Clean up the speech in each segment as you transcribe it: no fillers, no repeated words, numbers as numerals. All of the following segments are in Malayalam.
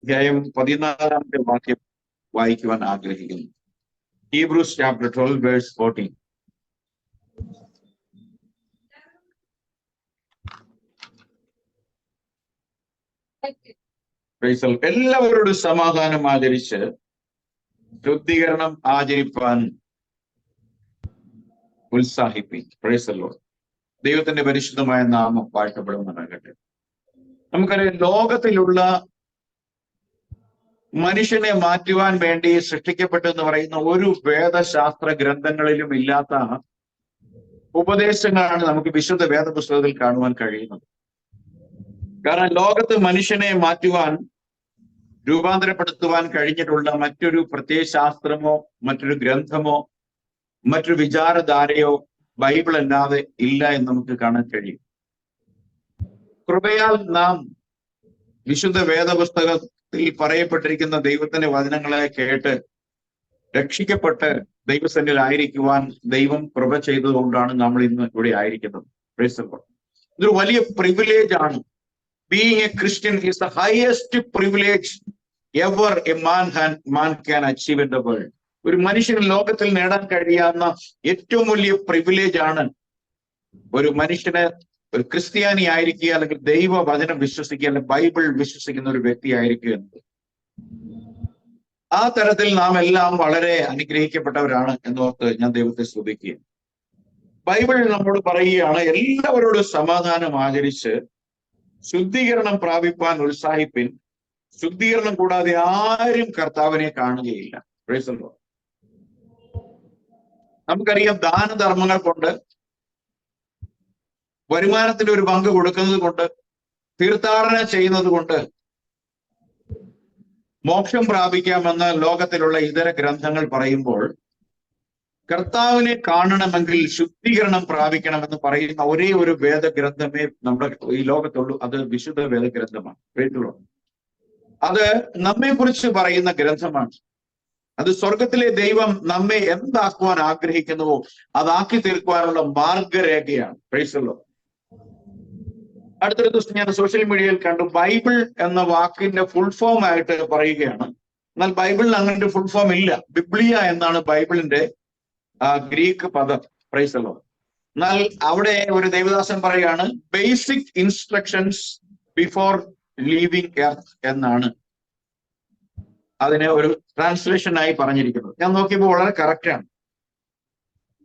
അധ്യായം 14 വാക്യം വായിക്കുവാൻ ആഗ്രഹിക്കുന്നു. Hebrews chapter 12 verse 14. എല്ലാവരോടും സമാധാനം ആചരിച്ച് ശുദ്ധീകരണം ആചരിപ്പാൻ ഉത്സാഹിപ്പിക്കും. Praise the Lord. ദൈവത്തിന്റെ പരിശുദ്ധമായ നാമം വാഴ്ത്തപ്പെടുന്നതാകട്ടെ. നമുക്കറിയാം, ലോകത്തിലുള്ള മനുഷ്യനെ മാറ്റുവാൻ വേണ്ടി സൃഷ്ടിക്കപ്പെട്ടെന്ന് പറയുന്ന ഒരു വേദശാസ്ത്ര ഗ്രന്ഥങ്ങളിലും ഇല്ലാത്ത ഉപദേശങ്ങളാണ് നമുക്ക് വിശുദ്ധ വേദപുസ്തകത്തിൽ കാണുവാൻ കഴിയുന്നത്. കാരണം ലോകത്ത് മനുഷ്യനെ മാറ്റുവാൻ, രൂപാന്തരപ്പെടുത്തുവാൻ കഴിഞ്ഞിട്ടുള്ള മറ്റൊരു പ്രത്യയശാസ്ത്രമോ മറ്റൊരു ഗ്രന്ഥമോ മറ്റൊരു വിചാരധാരയോ ബൈബിൾ അല്ലാതെ ഇല്ല എന്ന് നമുക്ക് കാണാൻ കഴിയും. കൃപയാൽ നാം വിശുദ്ധ വേദപുസ്തകത്തിൽ പറയപ്പെട്ടിരിക്കുന്ന ദൈവത്തിന്റെ വചനങ്ങളെ കേട്ട് രക്ഷിക്കപ്പെട്ട് ദൈവസന്നിധിയിലായിരിക്കുവാൻ ദൈവം കൃപ ചെയ്തതുകൊണ്ടാണ് നമ്മൾ ഇന്ന് ഇവിടെ ആയിരിക്കുന്നത്. ഇതൊരു വലിയ പ്രിവിലേജ് ആണ്. Being A Christian is the highest privilege ever a man can achieve in the world. ഒരു മനുഷ്യന് ലോകത്തിൽ നേടാൻ കഴിയാവുന്ന ഏറ്റവും വലിയ പ്രിവിലേജ് ആണ് ഒരു മനുഷ്യന്, ഒരു ക്രിസ്ത്യാനി ആയിരിക്കുക, അല്ലെങ്കിൽ ദൈവവചനം വിശ്വസിക്കുക, അല്ലെങ്കിൽ ബൈബിൾ വിശ്വസിക്കുന്ന ഒരു വ്യക്തി ആയിരിക്കുക എന്നത്. ആ തരത്തിൽ നാം എല്ലാം വളരെ അനുഗ്രഹിക്കപ്പെട്ടവരാണ് എന്നോർത്ത് ഞാൻ ദൈവത്തെ സ്തുതിക്കുക. ബൈബിൾ നമ്മോട് പറയുകയാണ്, എല്ലാവരോടും സമാധാനം ആചരിച്ച് ശുദ്ധീകരണം പ്രാപിപ്പാൻ ഉത്സാഹിപ്പിൻ. ശുദ്ധീകരണം കൂടാതെ ആരും കർത്താവിനെ കാണുകയില്ല. Price the Lord. നമുക്കറിയാം, ദാനധർമ്മങ്ങൾ കൊണ്ട്, വരുമാനത്തിന്റെ ഒരു പങ്ക് കൊടുക്കുന്നത് കൊണ്ട്, തീർത്ഥാടന ചെയ്യുന്നത് കൊണ്ട് മോക്ഷം പ്രാപിക്കാമെന്ന് ലോകത്തിലുള്ള ഇതര ഗ്രന്ഥങ്ങൾ പറയുമ്പോൾ, കർത്താവിനെ കാണണമെങ്കിൽ ശുദ്ധീകരണം പ്രാപിക്കണമെന്ന് പറയുന്ന ഒരേ ഒരു വേദഗ്രന്ഥമേ നമ്മുടെ ഈ ലോകത്തുള്ളൂ. അത് വിശുദ്ധ വേദഗ്രന്ഥമാണ്. കേട്ടുള്ളൂ. അത് നമ്മെ കുറിച്ച് പറയുന്ന ഗ്രന്ഥമാണ്. അത് സ്വർഗത്തിലെ ദൈവം നമ്മെ എന്താക്കുവാൻ ആഗ്രഹിക്കുന്നുവോ അതാക്കി തീർക്കുവാനുള്ള മാർഗരേഖയാണ്. Praise the Lord. അടുത്തൊരു ദിവസം ഞാൻ സോഷ്യൽ മീഡിയയിൽ കണ്ടു, ബൈബിൾ എന്ന വാക്കിന്റെ ഫുൾ ഫോം ആയിട്ട് പറയുകയാണ്. എന്നാൽ ബൈബിളിന് അങ്ങനെ ഫുൾ ഫോം ഇല്ല. ബിബ്ലിയ എന്നാണ് ബൈബിളിന്റെ ഗ്രീക്ക് പദം. Price the Lord. എന്നാൽ അവിടെ ഒരു ദൈവദാസൻ പറയുകയാണ്, basic instructions before living earth എന്നാണ് അതിനെ ഒരു ട്രാൻസ്ലേഷനായി പറഞ്ഞിരിക്കുന്നത്. ഞാൻ നോക്കിയപ്പോൾ വളരെ കറക്റ്റാണ്.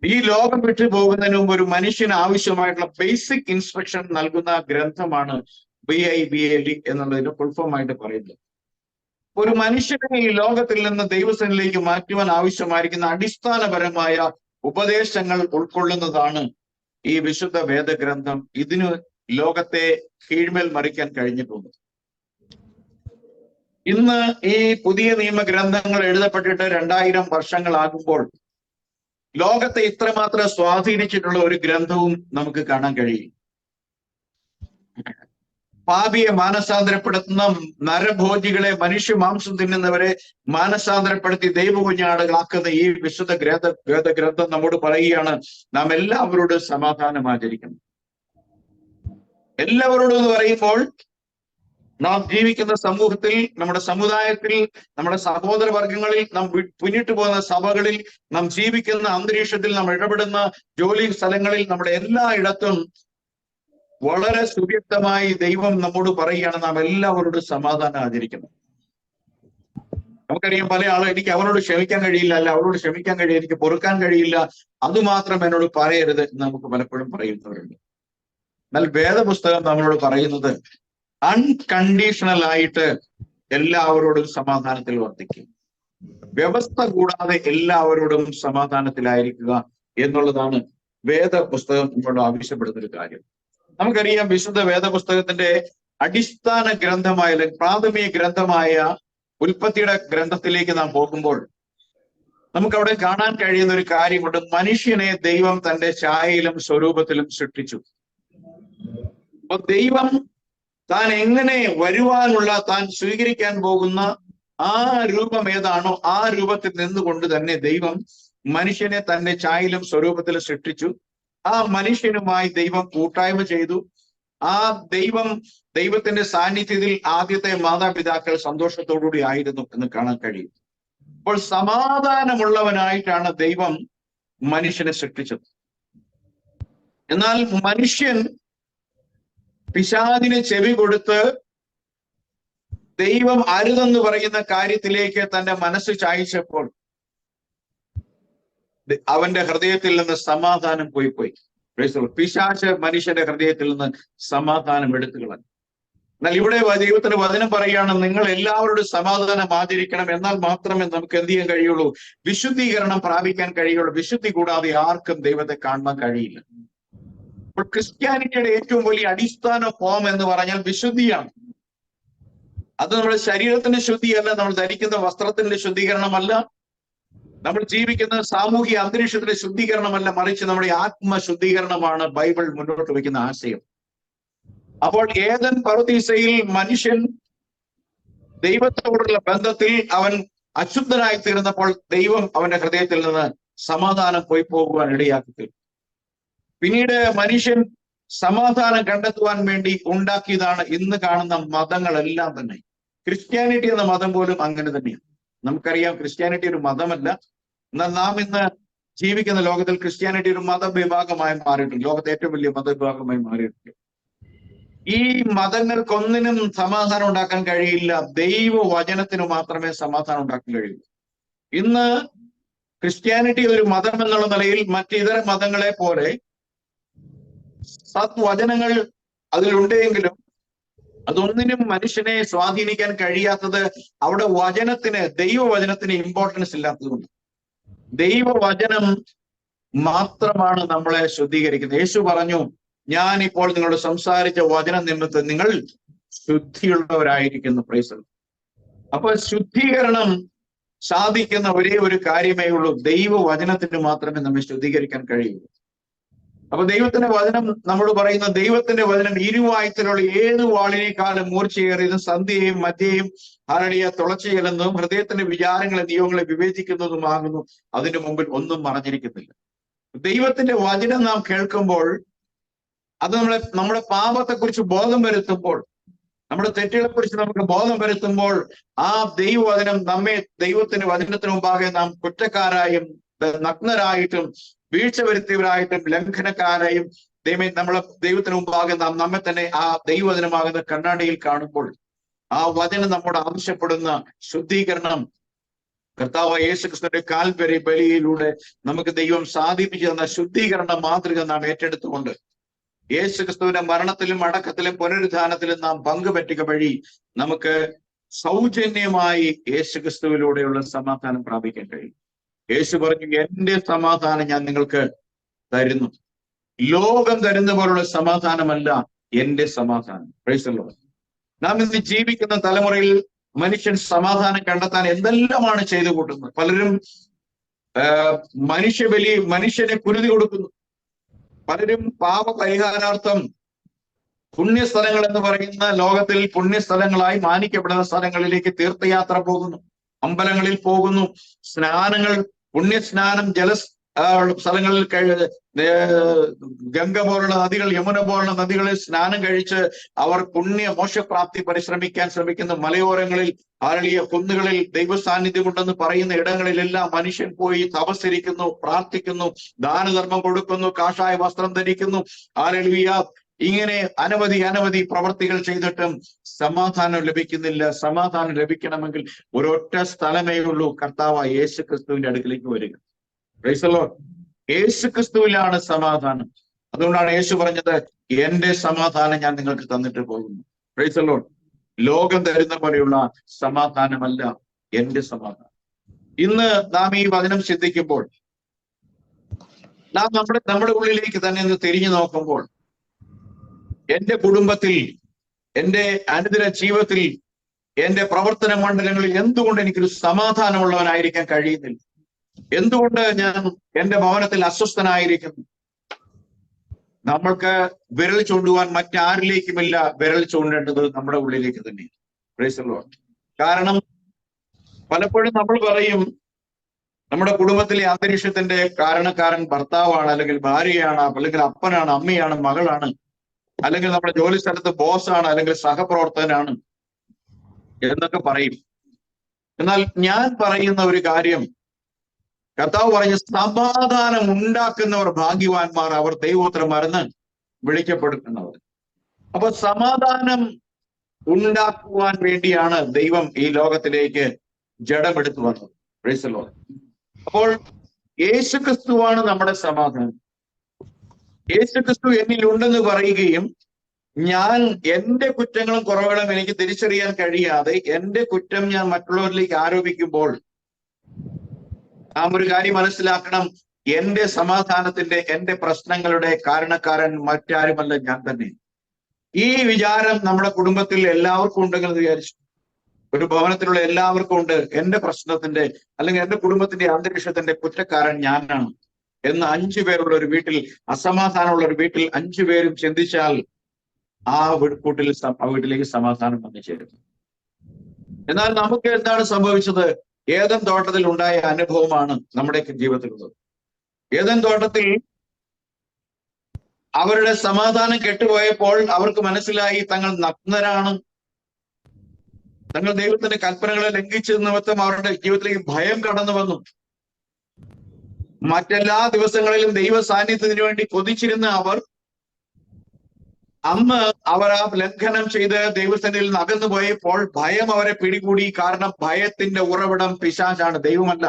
ഈ ലോകം വിട്ടു പോകുന്നതിന് മുമ്പ് ഒരു മനുഷ്യന് ആവശ്യമായിട്ടുള്ള ബേസിക് ഇൻസ്ട്രക്ഷൻ നൽകുന്ന ഗ്രന്ഥമാണ് BIBLE എന്നുള്ളതിന്റെ ഫുൾ ഫോം ആയിട്ട് പറയുന്നത്. ഒരു മനുഷ്യനെ ഈ ലോകത്തിൽ നിന്ന് ദൈവസന്നിധിയിലേക്ക് മാറ്റുവാൻ ആവശ്യമായിരിക്കുന്ന അടിസ്ഥാനപരമായ ഉപദേശങ്ങൾ ഉൾക്കൊള്ളുന്നതാണ് ഈ വിശുദ്ധ വേദഗ്രന്ഥം. ഇതിന് ലോകത്തെ കീഴ്മേൽ മറിക്കാൻ കഴിഞ്ഞിട്ടുണ്ട്. ഇന്ന് ഈ പുതിയ നിയമഗ്രന്ഥങ്ങൾ എഴുതപ്പെട്ടിട്ട് 2000 വർഷങ്ങളാകുമ്പോൾ ലോകത്തെ ഇത്രമാത്രം സ്വാധീനിച്ചിട്ടുള്ള ഒരു ഗ്രന്ഥവും നമുക്ക് കാണാൻ കഴിയും. പാപിയെ മാനസാന്തരപ്പെടുത്തുന്ന നരഭോജികളെ, മനുഷ്യ മാംസം തിന്നുന്നവരെ മാനസാന്തരപ്പെടുത്തി ദൈവകുഞ്ഞാടുകളാക്കുന്ന ഈ വിശുദ്ധ വേദഗ്രന്ഥം നമ്മോട് പറയുകയാണ്, നാം എല്ലാവരോടും സമാധാനം ആചരിക്കണം. എല്ലാവരോടും എന്ന് പറയുമ്പോൾ നാം ജീവിക്കുന്ന സമൂഹത്തിൽ, നമ്മുടെ സമുദായത്തിൽ, നമ്മുടെ സഹോദര വർഗങ്ങളിൽ, നാം പിന്നിട്ടു പോകുന്ന സഭകളിൽ, നാം ജീവിക്കുന്ന അന്തരീക്ഷത്തിൽ, നാം ഇടപെടുന്ന ജോലി സ്ഥലങ്ങളിൽ, നമ്മുടെ എല്ലായിടത്തും വളരെ സുവ്യക്തമായി ദൈവം നമ്മോട് പറയുകയാണ്, നാം എല്ലാവരോടും സമാധാനം ആചരിക്കണം. നമുക്കറിയാം, പല ആളും എനിക്ക് അവനോട് ക്ഷമിക്കാൻ കഴിയില്ല, അല്ല അവളോട് ക്ഷമിക്കാൻ കഴിയില്ല, എനിക്ക് പൊറുക്കാൻ കഴിയില്ല, അതുമാത്രം എന്നോട് പറയരുത് എന്ന് നമുക്ക് പലപ്പോഴും പറയുന്നവരുണ്ട്. എന്നാൽ വേദപുസ്തകം നമ്മളോട് പറയുന്നത് അൺകണ്ടീഷണൽ ആയിട്ട് എല്ലാവരോടും സമാധാനത്തിൽ വർത്തിക്കും. വ്യവസ്ഥ കൂടാതെ എല്ലാവരോടും സമാധാനത്തിലായിരിക്കുക എന്നുള്ളതാണ് വേദപുസ്തകം നമ്മളോട് ആവശ്യപ്പെടുന്ന ഒരു കാര്യം. നമുക്കറിയാം, വിശുദ്ധ വേദപുസ്തകത്തിന്റെ അടിസ്ഥാന ഗ്രന്ഥമായ, പ്രാഥമിക ഗ്രന്ഥമായ ഉൽപ്പത്തിയുടെ ഗ്രന്ഥത്തിലേക്ക് നാം പോകുമ്പോൾ നമുക്കവിടെ കാണാൻ കഴിയുന്ന ഒരു കാര്യമുണ്ട്. മനുഷ്യനെ ദൈവം തന്റെ ഛായയിലും സ്വരൂപത്തിലും സൃഷ്ടിച്ചു. അപ്പൊ ദൈവം താൻ എങ്ങനെ വരുവാനുള്ള, താൻ സ്വീകരിക്കാൻ പോകുന്ന ആ രൂപം ഏതാണോ ആ രൂപത്തിൽ നിന്നുകൊണ്ട് തന്നെ ദൈവം മനുഷ്യനെ തന്റെ ഛായയിലും സ്വരൂപത്തിലും സൃഷ്ടിച്ചു. ആ മനുഷ്യനുമായി ദൈവം കൂട്ടായ്മ ചെയ്തു. ആ ദൈവത്തിന്റെ സാന്നിധ്യത്തിൽ ആദ്യത്തെ മാതാപിതാക്കൾ സന്തോഷത്തോടുകൂടി ആയിരുന്നു എന്ന് കാണാൻ കഴിയും. അപ്പോൾ സമാധാനമുള്ളവനായിട്ടാണ് ദൈവം മനുഷ്യനെ സൃഷ്ടിച്ചത്. എന്നാൽ മനുഷ്യൻ പിശാചിന് ചെവി കൊടുത്ത് ദൈവം അരുതെന്ന് പറയുന്ന കാര്യത്തിലേക്ക് തന്റെ മനസ്സ് ചായ്ച്ചപ്പോൾ അവന്റെ ഹൃദയത്തിൽ നിന്ന് സമാധാനം പോയി. പിശാച് മനുഷ്യന്റെ ഹൃദയത്തിൽ നിന്ന് സമാധാനം എടുത്തു കളഞ്ഞു. എന്നാൽ ഇവിടെ ദൈവത്തിന്റെ വചനം പറയുകയാണ്, നിങ്ങൾ എല്ലാവരോടും സമാധാനം ആചരിക്കണം, എന്നാൽ മാത്രമേ നമുക്ക് എന്ത് ചെയ്യാൻ കഴിയുള്ളൂ? വിശുദ്ധീകരണം പ്രാപിക്കാൻ കഴിയുള്ളൂ. വിശുദ്ധി കൂടാതെ ആർക്കും ദൈവത്തെ കാണാൻ കഴിയില്ല. അപ്പോൾ ക്രിസ്ത്യാനിറ്റിയുടെ ഏറ്റവും വലിയ അടിസ്ഥാന ഫോം എന്ന് പറഞ്ഞാൽ വിശുദ്ധിയാണ്. അത് നമ്മുടെ ശരീരത്തിന്റെ ശുദ്ധിയല്ല, നമ്മൾ ധരിക്കുന്ന വസ്ത്രത്തിന്റെ ശുദ്ധീകരണമല്ല, നമ്മൾ ജീവിക്കുന്ന സാമൂഹിക അന്തരീക്ഷത്തിന്റെ ശുദ്ധീകരണമല്ല, മറിച്ച് നമ്മുടെ ആത്മശുദ്ധീകരണമാണ് ബൈബിൾ മുന്നോട്ട് വയ്ക്കുന്ന ആശയം. അപ്പോൾ ഏദൻ പറുദീസയിൽ മനുഷ്യൻ ദൈവത്തോടുള്ള ബന്ധത്തിൽ അവൻ അശുദ്ധനായി തീർന്നപ്പോൾ ദൈവം അവന്റെ ഹൃദയത്തിൽ നിന്ന് സമാധാനം പോകുവാൻ ഇടയാക്കി. പിന്നീട് മനുഷ്യൻ സമാധാനം കണ്ടെത്തുവാൻ വേണ്ടി ഉണ്ടാക്കിയതാണ് ഇന്ന് കാണുന്ന മതങ്ങളെല്ലാം തന്നെ. ക്രിസ്ത്യാനിറ്റി എന്ന മതം പോലും അങ്ങനെ തന്നെയാണ്. നമുക്കറിയാം ക്രിസ്ത്യാനിറ്റി ഒരു മതമല്ല, എന്നാൽ നാം ഇന്ന് ജീവിക്കുന്ന ലോകത്തിൽ ക്രിസ്ത്യാനിറ്റി ഒരു മതവിഭാഗമായി മാറിയിട്ടുണ്ട്. ലോകത്തെ ഏറ്റവും വലിയ മതവിഭാഗമായി മാറിയിട്ടുണ്ട്. ഈ മതങ്ങൾക്കൊന്നിനും സമാധാനം ഉണ്ടാക്കാൻ കഴിയില്ല. ദൈവവചനത്തിന് മാത്രമേ സമാധാനം ഉണ്ടാക്കാൻ കഴിയൂ. ഇന്ന് ക്രിസ്ത്യാനിറ്റി ഒരു മതം എന്നുള്ള നിലയിൽ മറ്റിതര മതങ്ങളെ പോലെ സദ്വചനങ്ങൾ അതിലുണ്ടെങ്കിലും അതൊന്നിനും മനുഷ്യനെ സ്വാധീനിക്കാൻ കഴിയാത്തത് അവിടെ ദൈവവചനത്തിന് ഇമ്പോർട്ടൻസ് ഇല്ലാത്തതുകൊണ്ട്. ദൈവവചനം മാത്രമാണ് നമ്മളെ ശുദ്ധീകരിക്കുന്നത്. യേശു പറഞ്ഞു, ഞാൻ ഇപ്പോൾ നിങ്ങളോട് സംസാരിച്ച വചനം നിമിത്തം നിങ്ങൾ ശുദ്ധിയുള്ളവരായിരിക്കുന്നു. പ്രൈസ്. അപ്പൊ ശുദ്ധീകരണം സാധിക്കുന്ന ഒരേ ഒരു കാര്യമേ ഉള്ളൂ, ദൈവവചനത്തിന് മാത്രമേ നമ്മെ ശുദ്ധീകരിക്കാൻ കഴിയൂ. അപ്പൊ ദൈവത്തിന്റെ വചനം നമ്മൾ പറയുന്ന ദൈവത്തിന്റെ വചനം ഇരുവായ്ത്തലുള്ള ഏത് വാളിനേക്കാളും മൂർച്ചയേറിയതും സന്ധ്യയെയും മധ്യയും തുളച്ചു ചെല്ലുന്നതും ഹൃദയത്തിന്റെ വിചാരങ്ങളെ നിയോഗങ്ങളെ വിവേചിക്കുന്നതുമാകുന്നു. അതിന്റെ മുമ്പിൽ ഒന്നും മറഞ്ഞിരിക്കുന്നില്ല. ദൈവത്തിന്റെ വചനം നാം കേൾക്കുമ്പോൾ അത് നമ്മുടെ പാപത്തെക്കുറിച്ച് ബോധം വരുത്തുമ്പോൾ, നമ്മുടെ തെറ്റുകളെക്കുറിച്ച് നമുക്ക് ബോധം വരുത്തുമ്പോൾ ആ ദൈവവചനം നമ്മെ ദൈവത്തിന്റെ വചനത്തിന് മുമ്പാകെ നാം കുറ്റക്കാരായും നഗ്നരായിട്ടും വീഴ്ച വരുത്തിയവരായിട്ടും ലംഘനക്കാരായും ദൈവത്തിന് മുമ്പാകെ നാം നമ്മെ തന്നെ ആ ദൈവവചനമാകുന്ന കണ്ണാടിയിൽ കാണുമ്പോൾ ആ വചനം നമ്മോട് ആവശ്യപ്പെടുന്ന ശുദ്ധീകരണം കർത്താവ് യേശുക്രിസ്തുവിന്റെ കാൽവരി ബലിയിലൂടെ നമുക്ക് ദൈവം സാധിപ്പിച്ചു തന്ന ശുദ്ധീകരണ മാതൃക നാം ഏറ്റെടുത്തുകൊണ്ട് യേശുക്രിസ്തുവിന്റെ മരണത്തിലും അടക്കത്തിലും പുനരുദ്ധാനത്തിലും നാം പങ്കുപറ്റുക വഴി നമുക്ക് സൗജന്യമായി യേശുക്രിസ്തുവിലൂടെയുള്ള സമാധാനം പ്രാപിക്കാൻ കഴിയും. യേശു പറഞ്ഞു, എന്റെ സമാധാനം ഞാൻ നിങ്ങൾക്ക് തരുന്നു, ലോകം തരുന്ന പോലുള്ള സമാധാനമല്ല എന്റെ സമാധാനം. Price the Lord. നാം ഇന്ന് ജീവിക്കുന്ന തലമുറയിൽ മനുഷ്യൻ സമാധാനം കണ്ടെത്താൻ എന്തെല്ലാമാണ് ചെയ്തു കൂട്ടുന്നത്. പലരും മനുഷ്യനെ കുരുതി കൊടുക്കുന്നു. പലരും പാപപരിഹാരാർത്ഥം പുണ്യസ്ഥലങ്ങൾ എന്ന് പറയുന്ന ലോകത്തിൽ പുണ്യസ്ഥലങ്ങളായി മാനിക്കപ്പെടുന്ന സ്ഥലങ്ങളിലേക്ക് തീർത്ഥയാത്ര പോകുന്നു, അമ്പലങ്ങളിൽ പോകുന്നു, സ്നാനങ്ങൾ, പുണ്യസ്നാനം സ്ഥലങ്ങളിൽ ഗംഗ പോലുള്ള നദികൾ, യമുന പോലുള്ള നദികളിൽ സ്നാനം കഴിച്ച് അവർ മോക്ഷപ്രാപ്തി പരിശ്രമിക്കാൻ ശ്രമിക്കുന്ന മലയോരങ്ങളിൽ, ആരളിയ കുന്നുകളിൽ ദൈവസാന്നിധ്യമുണ്ടെന്ന് പറയുന്ന ഇടങ്ങളിലെല്ലാം മനുഷ്യൻ പോയി തപസ്സിരിക്കുന്നു, പ്രാർത്ഥിക്കുന്നു, ദാനധർമ്മം കൊടുക്കുന്നു, കാഷായ വസ്ത്രം ധരിക്കുന്നു. ആരളിയ ഇങ്ങനെ അനവധി പ്രവർത്തികൾ ചെയ്തിട്ടും സമാധാനം ലഭിക്കുന്നില്ല. സമാധാനം ലഭിക്കണമെങ്കിൽ ഒരൊറ്റ സ്ഥലമേ ഉള്ളൂ, കർത്താവായ യേശുക്രിസ്തുവിന്റെ അടുക്കിലേക്ക് വരിക. Price the Lord. യേശുക്രിസ്തുവിലാണ് സമാധാനം. അതുകൊണ്ടാണ് യേശു പറഞ്ഞത്, എന്റെ സമാധാനം ഞാൻ നിങ്ങൾക്ക് തന്നിട്ട് പോകുന്നു. Price the Lord. ലോകം തരുന്ന പോലെയുള്ള സമാധാനമല്ല എന്റെ സമാധാനം. ഇന്ന് നാം ഈ വചനം ചിന്തിക്കുമ്പോൾ നാം നമ്മുടെ ഉള്ളിലേക്ക് തന്നെ ഒന്ന് തിരിഞ്ഞു നോക്കുമ്പോൾ, എന്റെ കുടുംബത്തിൽ, എന്റെ അനുദിന ജീവിതത്തിൽ, എന്റെ പ്രവർത്തന മണ്ഡലങ്ങളിൽ എന്തുകൊണ്ട് എനിക്കൊരു സമാധാനമുള്ളവനായിരിക്കാൻ കഴിയുന്നില്ല? എന്തുകൊണ്ട് ഞാൻ എന്റെ ഭവനത്തിൽ അസ്വസ്ഥനായിരിക്കുന്നു? നമ്മൾക്ക് വിരൽ ചൂണ്ടുവാൻ മറ്റാരിലേക്കുമില്ല, വിരൽ ചൂണ്ടേണ്ടത് നമ്മുടെ ഉള്ളിലേക്ക് തന്നെ. Price the Lord. കാരണം പലപ്പോഴും നമ്മൾ പറയും നമ്മുടെ കുടുംബത്തിലെ അന്തരീക്ഷത്തിന്റെ കാരണക്കാരൻ ഭർത്താവാണ്, അല്ലെങ്കിൽ ഭാര്യയാണ്, അല്ലെങ്കിൽ അപ്പനാണ്, അമ്മയാണ്, മകളാണ്. അല്ലെങ്കിൽ നമ്മുടെ ജോലി സ്ഥലത്ത് ബോസാണ്, അല്ലെങ്കിൽ സഹപ്രവർത്തകനാണ് എന്നൊക്കെ പറയും. എന്നാൽ ഞാൻ പറയുന്ന ഒരു കാര്യം, കർത്താവ് പറഞ്ഞ സമാധാനം ഉണ്ടാക്കുന്നവർ ഭാഗ്യവാന്മാർ, അവർ ദൈവോത്തരന്മാരെന്ന് വിളിക്കപ്പെടുന്നവർ. അപ്പൊ സമാധാനം ഉണ്ടാക്കുവാൻ വേണ്ടിയാണ് ദൈവം ഈ ലോകത്തിലേക്ക് ജഡമെടുത്തു വന്നത്. Price the Lord. അപ്പോൾ യേശുക്രിസ്തുവാണ് നമ്മുടെ സമാധാനം. യേശുക്രിസ്തു എന്നിൽ ഉണ്ടെന്ന് പറയുകയും ഞാൻ എന്റെ കുറ്റങ്ങളും കുറവുകളും എനിക്ക് തിരിച്ചറിയാൻ കഴിയാതെ എന്റെ കുറ്റം ഞാൻ മറ്റുള്ളവരിലേക്ക് ആരോപിക്കുമ്പോൾ നാം ഒരു കാര്യം മനസ്സിലാക്കണം, എന്റെ സമാധാനത്തിന്റെ, എന്റെ പ്രശ്നങ്ങളുടെ കാരണക്കാരൻ മറ്റാരുമല്ല, ഞാൻ തന്നെ. ഈ വിചാരം നമ്മുടെ കുടുംബത്തിൽ എല്ലാവർക്കും ഉണ്ടെങ്കിൽ വിചാരിച്ചു, ഒരു ഭവനത്തിലുള്ള എല്ലാവർക്കും ഉണ്ട്, എന്റെ പ്രശ്നത്തിന്റെ അല്ലെങ്കിൽ എന്റെ കുടുംബത്തിന്റെ അന്തരീക്ഷത്തിന്റെ കുറ്റക്കാരൻ ഞാനാണ് എന്ന് 5 പേരുള്ള ഒരു വീട്ടിൽ, അസമാധാനമുള്ള ഒരു വീട്ടിൽ 5 പേരും ചിന്തിച്ചാൽ ആ വീട്ടിലേക്ക് സമാധാനം വന്നു ചേരും. എന്നാൽ നമുക്ക് എന്താണ് സംഭവിച്ചത്? ഏദൻ തോട്ടത്തിൽ ഉണ്ടായ അനുഭവമാണ് നമ്മുടെ ജീവിതത്തിലുള്ളത്. ഏദൻ തോട്ടത്തിൽ അവരുടെ സമാധാനം കെട്ടുപോയപ്പോൾ അവർക്ക് മനസ്സിലായി തങ്ങൾ നഗ്നരാണ്. തങ്ങൾ ദൈവത്തിന്റെ കൽപ്പനകളെ ലംഘിച്ചത് നിമിത്തം അവരുടെ ജീവിതത്തിലേക്ക് ഭയം കടന്നു വന്നു. മറ്റെല്ലാ ദിവസങ്ങളിലും ദൈവ സാന്നിധ്യത്തിന് വേണ്ടി കൊതിച്ചിരുന്ന അവർ അന്ന് അവർ ആ ലംഘനം ചെയ്ത് ദൈവസന്നിധിയിൽ നിന്ന് അകന്നു പോയപ്പോൾ ഭയം അവരെ പിടികൂടി. കാരണം ഭയത്തിന്റെ ഉറവിടം പിശാചാണ്, ദൈവമല്ല.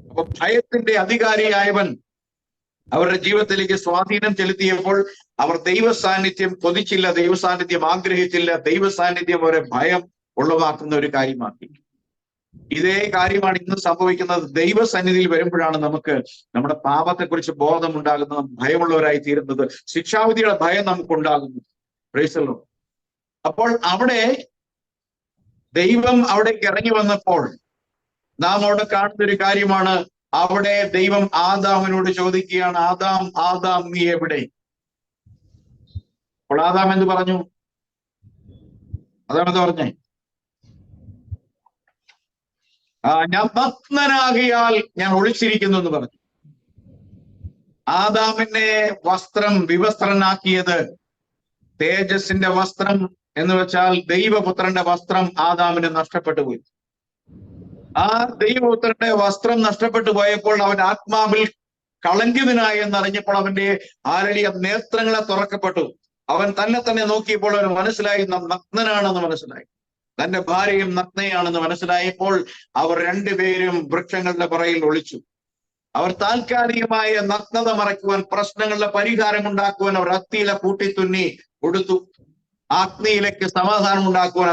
അപ്പൊ ഭയത്തിന്റെ അധികാരിയായവൻ അവരുടെ ജീവിതത്തിലേക്ക് സ്വാധീനം ചെലുത്തിയപ്പോൾ അവർ ദൈവ സാന്നിധ്യം കൊതിച്ചില്ല, ദൈവ സാന്നിധ്യം ആഗ്രഹിച്ചില്ല. ദൈവ സാന്നിധ്യം അവരെ ഭയം ഉളവാക്കുന്ന ഒരു കാര്യമാക്കി. ഇതേ കാര്യമാണ് ഇന്ന് സംഭവിക്കുന്നത്. ദൈവസന്നിധിയിൽ വരുമ്പോഴാണ് നമുക്ക് നമ്മുടെ പാപത്തെക്കുറിച്ച് ബോധമുണ്ടാകുന്നത്, ഭയമുള്ളവരായി തീരുന്നത്, ശിക്ഷാവിധിയുടെ ഭയം നമുക്കുണ്ടാകുന്നു. Price the Lord. അപ്പോൾ അവിടെ ദൈവം അവിടേക്ക് ഇറങ്ങി വന്നപ്പോൾ നാം അവിടെ കാണുന്ന ഒരു കാര്യമാണ്, അവിടെ ദൈവം ആദാമിനോട് ചോദിക്കുകയാണ്, ആദാം, ആദാം, നീ എവിടെ? അപ്പോൾ ആദാം എന്ത് പറഞ്ഞു? അതാണെന്ന് പറഞ്ഞേ, ഞാൻ നഗ്നനാകിയാൽ ഞാൻ ഒളിച്ചിരിക്കുന്നു എന്ന് പറഞ്ഞു. ആദാമിനെ വസ്ത്രം വിവസ്ത്രനാക്കിയത്, തേജസ്സിന്റെ വസ്ത്രം എന്ന് വെച്ചാൽ ദൈവപുത്രന്റെ വസ്ത്രം ആദാമിന് നഷ്ടപ്പെട്ടു പോയി. ആ ദൈവപുത്രന്റെ വസ്ത്രം നഷ്ടപ്പെട്ടു പോയപ്പോൾ അവൻ ആത്മാവിൽ കളങ്കിതനായി എന്നറിഞ്ഞപ്പോൾ അവന്റെ ആരളിയ നേത്രങ്ങളെ തുറക്കപ്പെട്ടു. അവൻ തന്നെ നോക്കിയപ്പോൾ അവന് മനസ്സിലായി നഗ്നനാണെന്ന് മനസ്സിലായി. തന്റെ ഭാര്യയും നഗ്നയാണെന്ന് മനസ്സിലായപ്പോൾ അവർ 2 പേരും വൃക്ഷങ്ങളുടെ പുറയിൽ ഒളിച്ചു. അവർ താൽക്കാലികമായ നഗ്നത മറയ്ക്കുവാൻ, പ്രശ്നങ്ങളുടെ പരിഹാരം ഉണ്ടാക്കുവാൻ അവർ അത്തിയില കൂട്ടിത്തുന്നി കൊടുത്തു. അഗ്നിയിലേക്ക് സമാധാനം ഉണ്ടാക്കുവാൻ,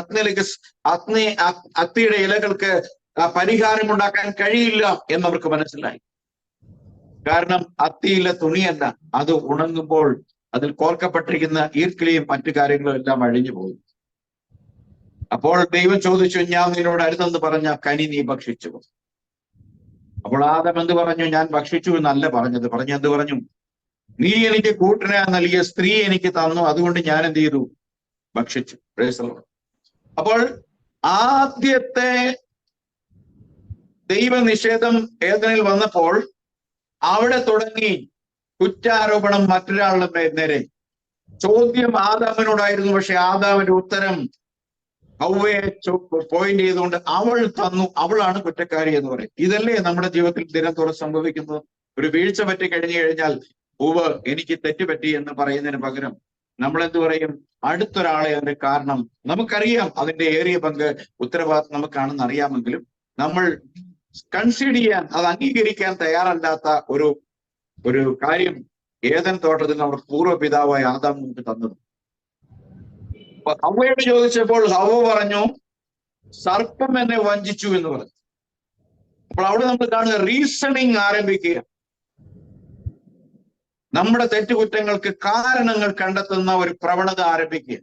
അത്തിയുടെ ഇലകൾക്ക് പരിഹാരം ഉണ്ടാക്കാൻ കഴിയില്ല എന്നവർക്ക് മനസ്സിലായി. കാരണം അത്തിയിലെ തുണിയല്ല, അത് ഉണങ്ങുമ്പോൾ അതിൽ കോർക്കപ്പെട്ടിരിക്കുന്ന ഈർക്കിലിയും മറ്റു കാര്യങ്ങളും എല്ലാം അഴിഞ്ഞു പോകും. അപ്പോൾ ദൈവം ചോദിച്ചു, ഞാൻ നിന്നോട് അരുതെന്ന് പറഞ്ഞ കനി നീ ഭക്ഷിച്ചു? അപ്പോൾ ആദം എന്ത് പറഞ്ഞു? ഞാൻ ഭക്ഷിച്ചു എന്നല്ല പറഞ്ഞത്. എന്ത് പറഞ്ഞു? നീ എനിക്ക് കൂട്ടിനെ നൽകിയ സ്ത്രീ എനിക്ക് തന്നു, അതുകൊണ്ട് ഞാൻ എന്ത് ചെയ്തു? ഭക്ഷിച്ചു. Price the Lord. അപ്പോൾ ആദ്യത്തെ ദൈവനിഷേധം ഏദനിൽ വന്നപ്പോൾ അവിടെ തുടങ്ങി കുറ്റാരോപണം മറ്റൊരാളുടെ നേരെ. ചോദ്യം ആദാമിനോടായിരുന്നു, പക്ഷെ ആദാമിന്റെ ഉത്തരം ഹവ്വയെ പോയിന്റ് ചെയ്തുകൊണ്ട് അവൾ തന്നു, അവളാണ് കുറ്റക്കാരി എന്ന് പറയും. ഇതല്ലേ നമ്മുടെ ജീവിതത്തിൽ ദിനംതോറും സംഭവിക്കുന്നത്? ഒരു വീഴ്ച പറ്റി കഴിഞ്ഞു കഴിഞ്ഞാൽ എനിക്ക് തെറ്റുപറ്റി എന്ന് പറയുന്നതിന് പകരം നമ്മൾ എന്ത് പറയും? അടുത്തൊരാളെ അതിന്റെ കാരണം നമുക്കറിയാം, അതിന്റെ ഏറിയ പങ്ക് ഉത്തരവാദിത്വം നമുക്കാണെന്ന് അറിയാമെങ്കിലും നമ്മൾ കൺസീഡ് ചെയ്യാൻ, അത് അംഗീകരിക്കാൻ തയ്യാറല്ലാത്ത ഒരു കാര്യം ഏദൻ തോട്ടത്തിൽ നമ്മുടെ പൂർവ്വപിതാവായ ആദാം നമുക്ക് തന്നത്. ഹവ്വയോട് ചോദിച്ചപ്പോൾ ഹവ്വ പറഞ്ഞു, സർപ്പം എന്നെ വഞ്ചിച്ചു എന്ന് പറഞ്ഞു. അപ്പോൾ അവിടെ നമ്മൾ കാണുക റീസണിങ് ആരംഭിക്കുക. നമ്മുടെ തെറ്റുകുറ്റങ്ങൾക്ക് കാരണങ്ങൾ കണ്ടെത്തുന്ന ഒരു പ്രവണത ആരംഭിക്കുക.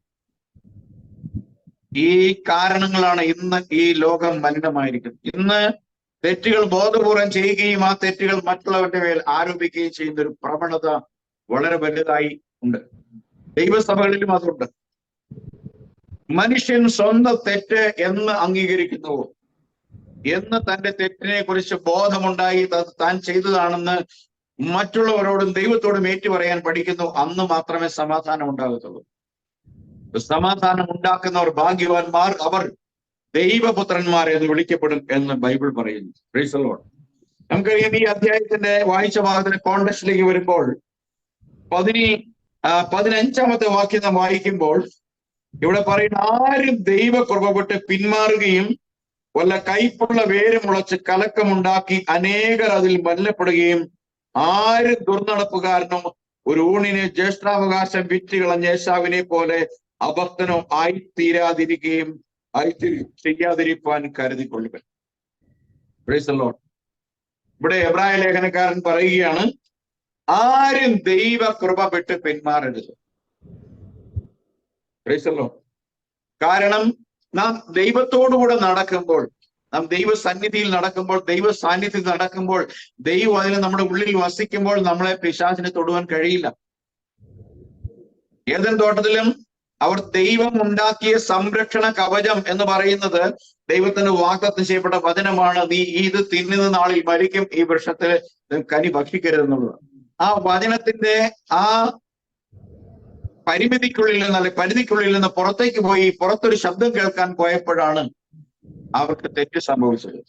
ഈ കാരണങ്ങളാണ് ഇന്ന് ഈ ലോകം മലിനമായിരിക്കുന്നത്. ഇന്ന് തെറ്റുകൾ ബോധപൂർവം ചെയ്യുകയും ആ തെറ്റുകൾ മറ്റുള്ളവരുടെ മേൽ ആരോപിക്കുകയും ചെയ്യുന്ന ഒരു പ്രവണത വളരെ വലുതായി ഉണ്ട്. ദൈവസഭകളിലും അതുണ്ട്. മനുഷ്യൻ സ്വന്തം തെറ്റ് എന്ന് അംഗീകരിക്കുന്നുവോ, എന്ന് തന്റെ തെറ്റിനെ കുറിച്ച് ബോധമുണ്ടായി താൻ ചെയ്തതാണെന്ന് മറ്റുള്ളവരോടും ദൈവത്തോടും ഏറ്റുപറയാൻ പഠിക്കുന്നു, അന്ന് മാത്രമേ സമാധാനം ഉണ്ടാകത്തുള്ളൂ. സമാധാനം ഉണ്ടാക്കുന്നവർ ഭാഗ്യവാന്മാർ, അവർ ദൈവപുത്രന്മാർ എന്ന് വിളിക്കപ്പെടും എന്ന് ബൈബിൾ പറയുന്നു. Price the Lord. നമുക്കറിയാം, ഈ അധ്യായത്തിന്റെ വായിച്ച ഭാഗത്തിന്റെ കോണ്ടക്സ്റ്റിലേക്ക് വരുമ്പോൾ 15-ാമത്തെ വാക്യം നാം വായിക്കുമ്പോൾ ഇവിടെ പറയുന്ന, ആരും ദൈവകൃപ വിട്ട് പിന്മാറുകയും വല്ല കയ്പുള്ള വേര് മുളച്ച് കലക്കമുണ്ടാക്കി അനേകർ അതിൽ മല്ലപ്പെടുകയും ആരും ദുർനടപ്പുകാരനോ ഒരു ഊണിനെ ജ്യേഷ്ഠാവകാശം വിറ്റ് കളഞ്ഞ ഏശാവിനെ പോലെ അഭക്തനോ ചെയ്യാതിരിപ്പാൻ കരുതിക്കൊള്ളുക. Praise the Lord. ഇവിടെ എബ്രായ ലേഖനക്കാരൻ പറയുകയാണ്, ആരും ദൈവകൃപ വിട്ട് പിന്മാറരുത്. Price the Lord. കാരണം നാം ദൈവത്തോടുകൂടെ നടക്കുമ്പോൾ, നാം ദൈവസന്നിധിയിൽ നടക്കുമ്പോൾ, ദൈവ സാന്നിധ്യത്തിൽ നടക്കുമ്പോൾ, ദൈവം അതിന് നമ്മുടെ ഉള്ളിൽ വസിക്കുമ്പോൾ നമ്മളെ പിശാചിന് തൊടുവാൻ കഴിയില്ല. ഏദൻ തോട്ടത്തിലും അവർ ദൈവം ഉണ്ടാക്കിയ സംരക്ഷണ കവചം എന്ന് പറയുന്നത് ദൈവത്തിന് വാഗ്ദത്തം ചെയ്യപ്പെട്ട വചനമാണ്. നീ ഇത് തിന്നുന്ന നാളിൽ മരിക്കും, ഈ വൃക്ഷത്തിൽ കനി ഭക്ഷിക്കരുതെന്നുള്ളത്. ആ വചനത്തിന്റെ ആ പരിമിതിക്കുള്ളിൽ നിന്ന്, അല്ലെങ്കിൽ പരിധിക്കുള്ളിൽ നിന്ന് പുറത്തേക്ക് പോയി പുറത്തൊരു ശബ്ദം കേൾക്കാൻ പോയപ്പോഴാണ് അവർക്ക് തെറ്റ് സംഭവിച്ചത്.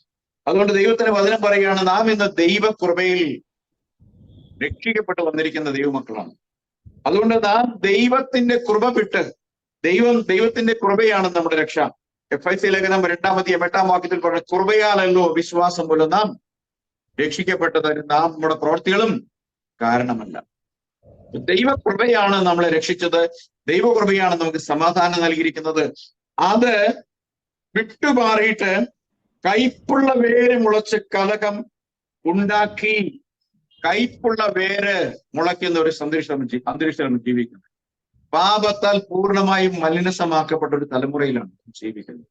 അതുകൊണ്ട് ദൈവത്തിന്റെ വചനം പറയുകയാണ്, നാം ഇന്ന് ദൈവകൃപയിൽ രക്ഷിക്കപ്പെട്ട് വന്നിരിക്കുന്ന ദൈവമക്കളാണ്. അതുകൊണ്ട് നാം ദൈവത്തിന്റെ കൃപ വിട്ട്, ദൈവത്തിന്റെ കൃപയാണ് നമ്മുടെ രക്ഷ. എഫ്.ഐ.സി. ലേഖനം 2-8 വാക്യത്തിൽ പറഞ്ഞു, കൃപയാലല്ലോ വിശ്വാസം മൂലം നാം രക്ഷിക്കപ്പെട്ടതിന് നാം നമ്മുടെ പ്രവൃത്തികളും കാരണമല്ല. ദൈവകൃപയാണ് നമ്മളെ രക്ഷിച്ചത്. ദൈവകൃപയാണ് നമുക്ക് സമാധാനം നൽകിയിരിക്കുന്നത്. അത് വിട്ടുമാറിയിട്ട് കയ്പുള്ള വേര് മുളച്ച് കലകം ഉണ്ടാക്കി, കയ്പുള്ള വേര് മുളയ്ക്കുന്ന ഒരു അന്തരീക്ഷമാണ് ജീവിക്കുന്നത്. പാപത്താൽ പൂർണ്ണമായും മലിനസമാക്കപ്പെട്ട ഒരു തലമുറയിലാണ് ജീവിക്കുന്നത്.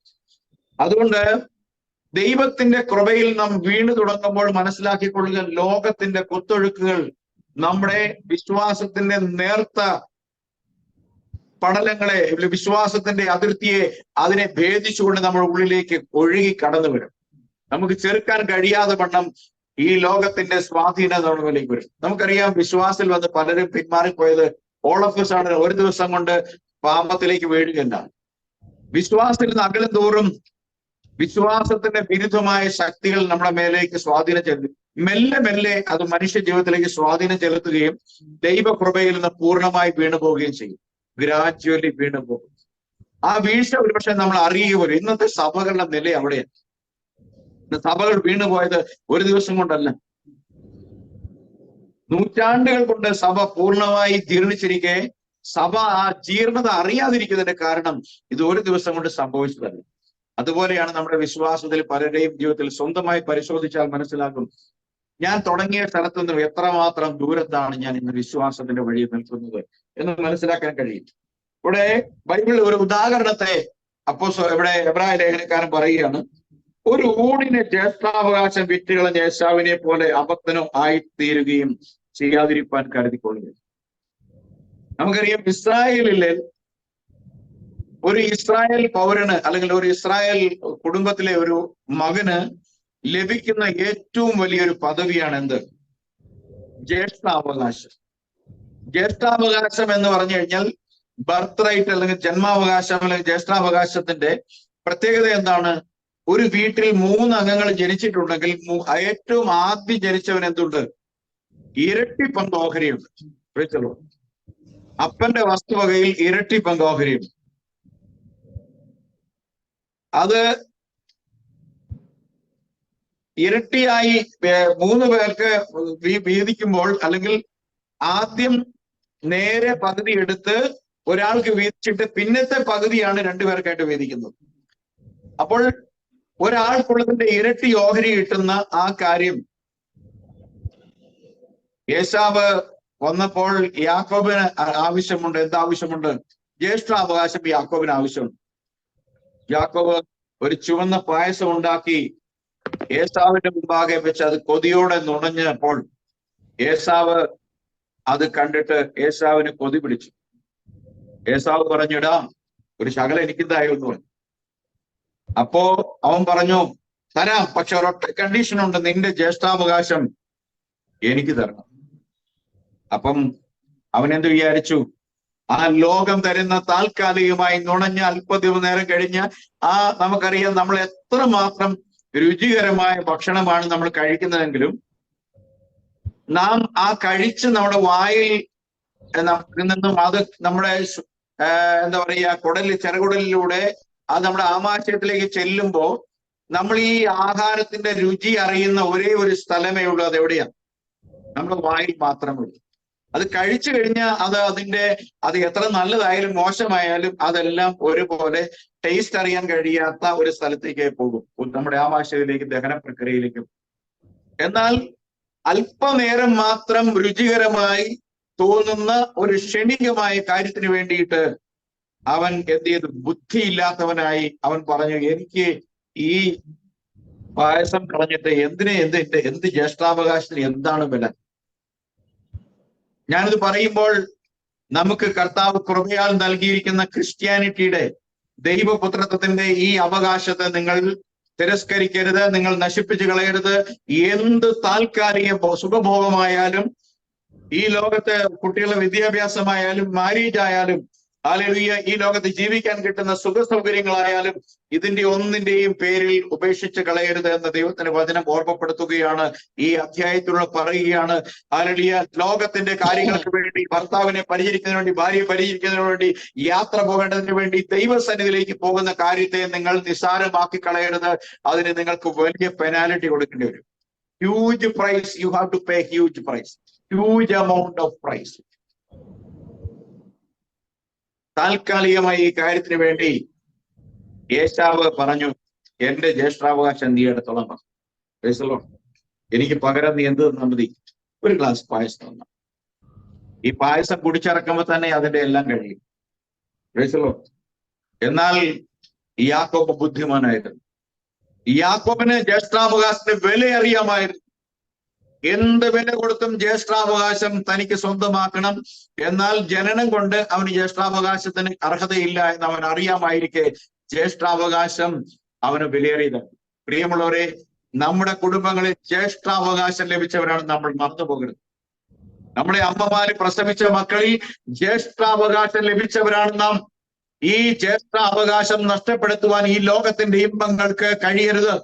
അതുകൊണ്ട് ദൈവത്തിന്റെ കൃപയിൽ നാം വീണു തുടങ്ങുമ്പോൾ മനസ്സിലാക്കിക്കൊള്ളുക, ലോകത്തിന്റെ കുത്തൊഴുക്കുകൾ നമ്മുടെ വിശ്വാസത്തിന്റെ നേർത്ത പടലങ്ങളെ, വിശ്വാസത്തിന്റെ അതിർത്തിയെ, അതിനെ ഭേദിച്ചുകൊണ്ട് നമ്മുടെ ഉള്ളിലേക്ക് ഒഴുകി കടന്നു വരും. നമുക്ക് ചെറുക്കാൻ കഴിയാതെ വണ്ണം ഈ ലോകത്തിന്റെ സ്വാധീനം നമ്മുടെ മുന്നിലേക്ക് വരും. നമുക്കറിയാം, വിശ്വാസത്തിൽ വന്ന് പലരും പിന്മാറിപ്പോയത് ഓൾ ഓഫ് us ആണ്. ഒരു ദിവസം കൊണ്ട് പാപത്തിലേക്ക് വീഴുകയല്ല. വിശ്വാസത്തിൽ നിന്ന് അകലും തോറും വിശ്വാസത്തിന്റെ വിരുദ്ധമായ ശക്തികൾ നമ്മുടെ മേലേക്ക് സ്വാധീനം ചെലുത്തും. മെല്ലെ മെല്ലെ അത് മനുഷ്യ ജീവിതത്തിലേക്ക് സ്വാധീനം ചെലുത്തുകയും ദൈവകൃപയിൽ നിന്ന് പൂർണ്ണമായി വീണു പോവുകയും ചെയ്യും. ഗ്രാജ്വലി വീണു പോകും. ആ വീഴ്ച ഒരുപക്ഷെ നമ്മൾ അറിയുക പോലും. ഇന്നത്തെ സഭകളുടെ നില അവിടെയാണ്. സഭകൾ വീണുപോയത് ഒരു ദിവസം കൊണ്ടല്ല, നൂറ്റാണ്ടുകൾ കൊണ്ട് സഭ പൂർണ്ണമായി ജീർണിച്ചിരിക്കെ സഭ ആ ജീർണത അറിയാതിരിക്കുന്നതിന്റെ കാരണം ഇത് ഒരു ദിവസം കൊണ്ട് സംഭവിച്ചതല്ല. അതുപോലെയാണ് നമ്മുടെ വിശ്വാസത്തിൽ പലരുടെയും ജീവിതത്തിൽ. സ്വന്തമായി പരിശോധിച്ചാൽ മനസ്സിലാക്കും, ഞാൻ തുടങ്ങിയ സ്ഥലത്തു നിന്നും എത്രമാത്രം ദൂരത്താണ് ഞാൻ ഇന്ന് വിശ്വാസത്തിന്റെ വഴിയിൽ നിൽക്കുന്നത് എന്ന് മനസ്സിലാക്കാൻ കഴിയും. ഇവിടെ ബൈബിളിൽ ഒരു ഉദാഹരണത്തെ ഇവിടെ എബ്രായ ലേഖനക്കാരൻ പറയുകയാണ്, ഒരു ഊണിനെ ജ്യേഷ്ഠാവകാശം വിറ്റുകളഞ്ഞ ഏശാവിനെ പോലെ അഭക്തനോ ആയിത്തീരുകയും ചെയ്യാതിരിക്കാൻ കരുതിക്കൊള്ളുക. നമുക്കറിയാം, ഇസ്രായേലിലെ ഒരു ഇസ്രായേൽ പൗരന്, അല്ലെങ്കിൽ ഒരു ഇസ്രായേൽ കുടുംബത്തിലെ ഒരു മകന് ലഭിക്കുന്ന ഏറ്റവും വലിയൊരു പദവിയാണ് എന്ത്? ജ്യേഷ്ഠാവകാശം. ജ്യേഷ്ഠാവകാശം എന്ന് പറഞ്ഞു കഴിഞ്ഞാൽ ബർത്ത് റൈറ്റ്, അല്ലെങ്കിൽ ജന്മാവകാശം, അല്ലെങ്കിൽ ജ്യേഷ്ഠാവകാശത്തിന്റെ പ്രത്യേകത എന്താണ്? ഒരു വീട്ടിൽ 3 അംഗങ്ങൾ ജനിച്ചിട്ടുണ്ടെങ്കിൽ ഏറ്റവും ആദ്യം ജനിച്ചവൻ എന്തുണ്ട്? ഇരട്ടി പങ്ക് ഓഹരിയുണ്ട്. അപ്പന്റെ വസ്തുവകയിൽ ഇരട്ടി പങ്ക് ഓഹരിയുണ്ട്. അത് ഇരട്ടിയായി 3 പേർക്ക് വീതിക്കുമ്പോൾ, അല്ലെങ്കിൽ ആദ്യം നേരെ പകുതി എടുത്ത് ഒരാൾക്ക് വീതിച്ചിട്ട് പിന്നത്തെ പകുതിയാണ് 2 പേർക്കായിട്ട് വീതിക്കുന്നത്. അപ്പോൾ ഒരാൾക്കുള്ളതിന്റെ ഇരട്ടി ഓഹരി കിട്ടുന്ന ആ കാര്യം ഏശാവ് വന്നപ്പോൾ യാക്കോബിന് ആവശ്യമുണ്ട്. എന്താവശ്യമുണ്ട്? ജ്യേഷ്ഠാവകാശം യാക്കോബിന് ആവശ്യമുണ്ട്. യാക്കോബ് ഒരു ചുവന്ന പായസം ഉണ്ടാക്കി ഏശാവിന്റെ മുമ്പാകെ വെച്ച് അത് കൊതിയോടെ നുണഞ്ഞപ്പോൾ ഏശാവ് അത് കണ്ടിട്ട് ഏശാവിന് കൊതി പിടിച്ചു. ഏശാവ് പറഞ്ഞിടാ, ഒരു ശകലം എനിക്കിതായിരുന്നു. അപ്പോ അവൻ പറഞ്ഞു, തരാം, പക്ഷെ ഒരൊറ്റ കണ്ടീഷൻ ഉണ്ട്, നിന്റെ ജ്യേഷ്ഠാവകാശം എനിക്ക് തരണം. അപ്പം അവൻ എന്ത് വിചാരിച്ചു? ആ ലോകം തരുന്ന താൽക്കാലികമായി നുണഞ്ഞ നേരം കഴിഞ്ഞ് നമുക്കറിയാം നമ്മൾ എത്രമാത്രം രുചികരമായ ഭക്ഷണമാണ് നമ്മൾ കഴിക്കുന്നതെങ്കിലും നാം ആ കഴിച്ച് നമ്മുടെ വായിൽ നിന്നും അത് നമ്മുടെ എന്താ പറയുക ചെറുകുടലിലൂടെ അത് നമ്മുടെ ആമാശയത്തിലേക്ക് ചെല്ലുമ്പോ നമ്മൾ ഈ ആഹാരത്തിന്റെ രുചി അറിയുന്ന ഒരേ ഒരു സ്ഥലമേ ഉള്ളൂ. അത് എവിടെയാണ്? നമ്മുടെ വായിൽ മാത്രമേ ഉള്ളൂ. അത് കഴിച്ചു കഴിഞ്ഞാൽ അത് എത്ര നല്ലതായാലും മോശമായാലും അതെല്ലാം ഒരുപോലെ ടേസ്റ്റ് അറിയാൻ കഴിയാത്ത ഒരു സ്ഥലത്തേക്ക് പോകും, നമ്മുടെ ആമാശയത്തിലേക്ക്, ദഹന പ്രക്രിയയിലേക്കും. എന്നാൽ അല്പനേരം മാത്രം രുചികരമായി തോന്നുന്ന ഒരു ക്ഷണികമായ കാര്യത്തിന് വേണ്ടിയിട്ട് അവൻ എന്ത് ചെയ്തു? ബുദ്ധിയില്ലാത്തവനായി അവൻ പറഞ്ഞു, എനിക്ക് ഈ പായസം കളഞ്ഞിട്ട് എന്ത് ജ്യേഷ്ഠാവകാശത്തിന് എന്താണ് വില? ഞാനിത് പറയുമ്പോൾ നമുക്ക് കർത്താവ് കൃപയാൽ നൽകിയിരിക്കുന്ന ക്രിസ്ത്യാനിറ്റിയുടെ ദൈവപുത്രത്വത്തിന്റെ ഈ അവകാശത്തെ നിങ്ങൾ തിരസ്കരിക്കരുത്, നിങ്ങൾ നശിപ്പിച്ചു കളയരുത്. എന്ത് താൽക്കാലിക സുഖഭോഗമായാലും, ഈ ലോകത്തെ കുട്ടികളുടെ വിദ്യാഭ്യാസമായാലും, മാരേജ് ആയാലും, ഹല്ലേലൂയ, ഈ ലോകത്ത് ജീവിക്കാൻ കിട്ടുന്ന സുഖ സൗകര്യങ്ങളായാലും ഇതിന്റെ ഒന്നിന്റെയും പേരിൽ ഉപേക്ഷിച്ച് കളയരുത് എന്ന് ദൈവത്തിന്റെ വചനം ഓർമ്മപ്പെടുത്തുകയാണ്. ഈ അധ്യായത്തിലൂടെ പറയുകയാണ്, ഹല്ലേലൂയ, ലോകത്തിന്റെ കാര്യങ്ങൾക്ക് വേണ്ടി, ഭർത്താവിനെ പരിചരിക്കുന്നതിന് വേണ്ടി, ഭാര്യയെ പരിചരിക്കുന്നതിന് വേണ്ടി, യാത്ര പോകേണ്ടതിന് വേണ്ടി ദൈവസന്നിധിയിലേക്ക് പോകുന്ന കാര്യത്തെ നിങ്ങൾ നിസ്സാരമാക്കി കളയരുത്. അതിന് നിങ്ങൾക്ക് വലിയ പെനാലിറ്റി കൊടുക്കേണ്ടി വരും. Huge price, you have to pay huge price, huge amount of price. താൽക്കാലികമായി ഈ കാര്യത്തിന് വേണ്ടി ഏശാവ് പറഞ്ഞു, എന്റെ ജ്യേഷ്ഠാവകാശം നീ എടുത്തോളം പറഞ്ഞു. എനിക്ക് പകരം നീ എന്ത് തന്നാൽ മതി? ഒരു ഗ്ലാസ് പായസം തന്ന. ഈ പായസം കുടിച്ചിറക്കുമ്പോ തന്നെ അതിന്റെ എല്ലാം കഴിയും. എന്നാൽ യാക്കോബ് ബുദ്ധിമാനായിരുന്നു. യാക്കോബിന് ജ്യേഷ്ഠാവകാശത്തിന് വില അറിയാമായിരുന്നു. എന്ത് വില കൊടുത്തും ജ്യേഷ്ഠാവകാശം തനിക്ക് സ്വന്തമാക്കണം. എന്നാൽ ജനനം കൊണ്ട് അവന് ജ്യേഷ്ഠാവകാശത്തിന് അർഹതയില്ല എന്ന് അവൻ അറിയാമായിരിക്കെ ജ്യേഷ്ഠാവകാശം അവന് വിലയേറിയതാണ്. പ്രിയമുള്ളവരെ, നമ്മുടെ കുടുംബങ്ങളിൽ ജ്യേഷ്ഠാവകാശം ലഭിച്ചവരാണ് നമ്മൾ മറന്നുപോകരുത്. നമ്മുടെ അമ്മമാര് പ്രസവിച്ച മക്കളിൽ ജ്യേഷ്ഠാവകാശം ലഭിച്ചവരാണ് നാം. ഈ ജ്യേഷ്ഠാവകാശം നഷ്ടപ്പെടുത്തുവാൻ ഈ ലോകത്തിന്റെ ഇമ്പങ്ങൾക്ക് കഴിയരുത്.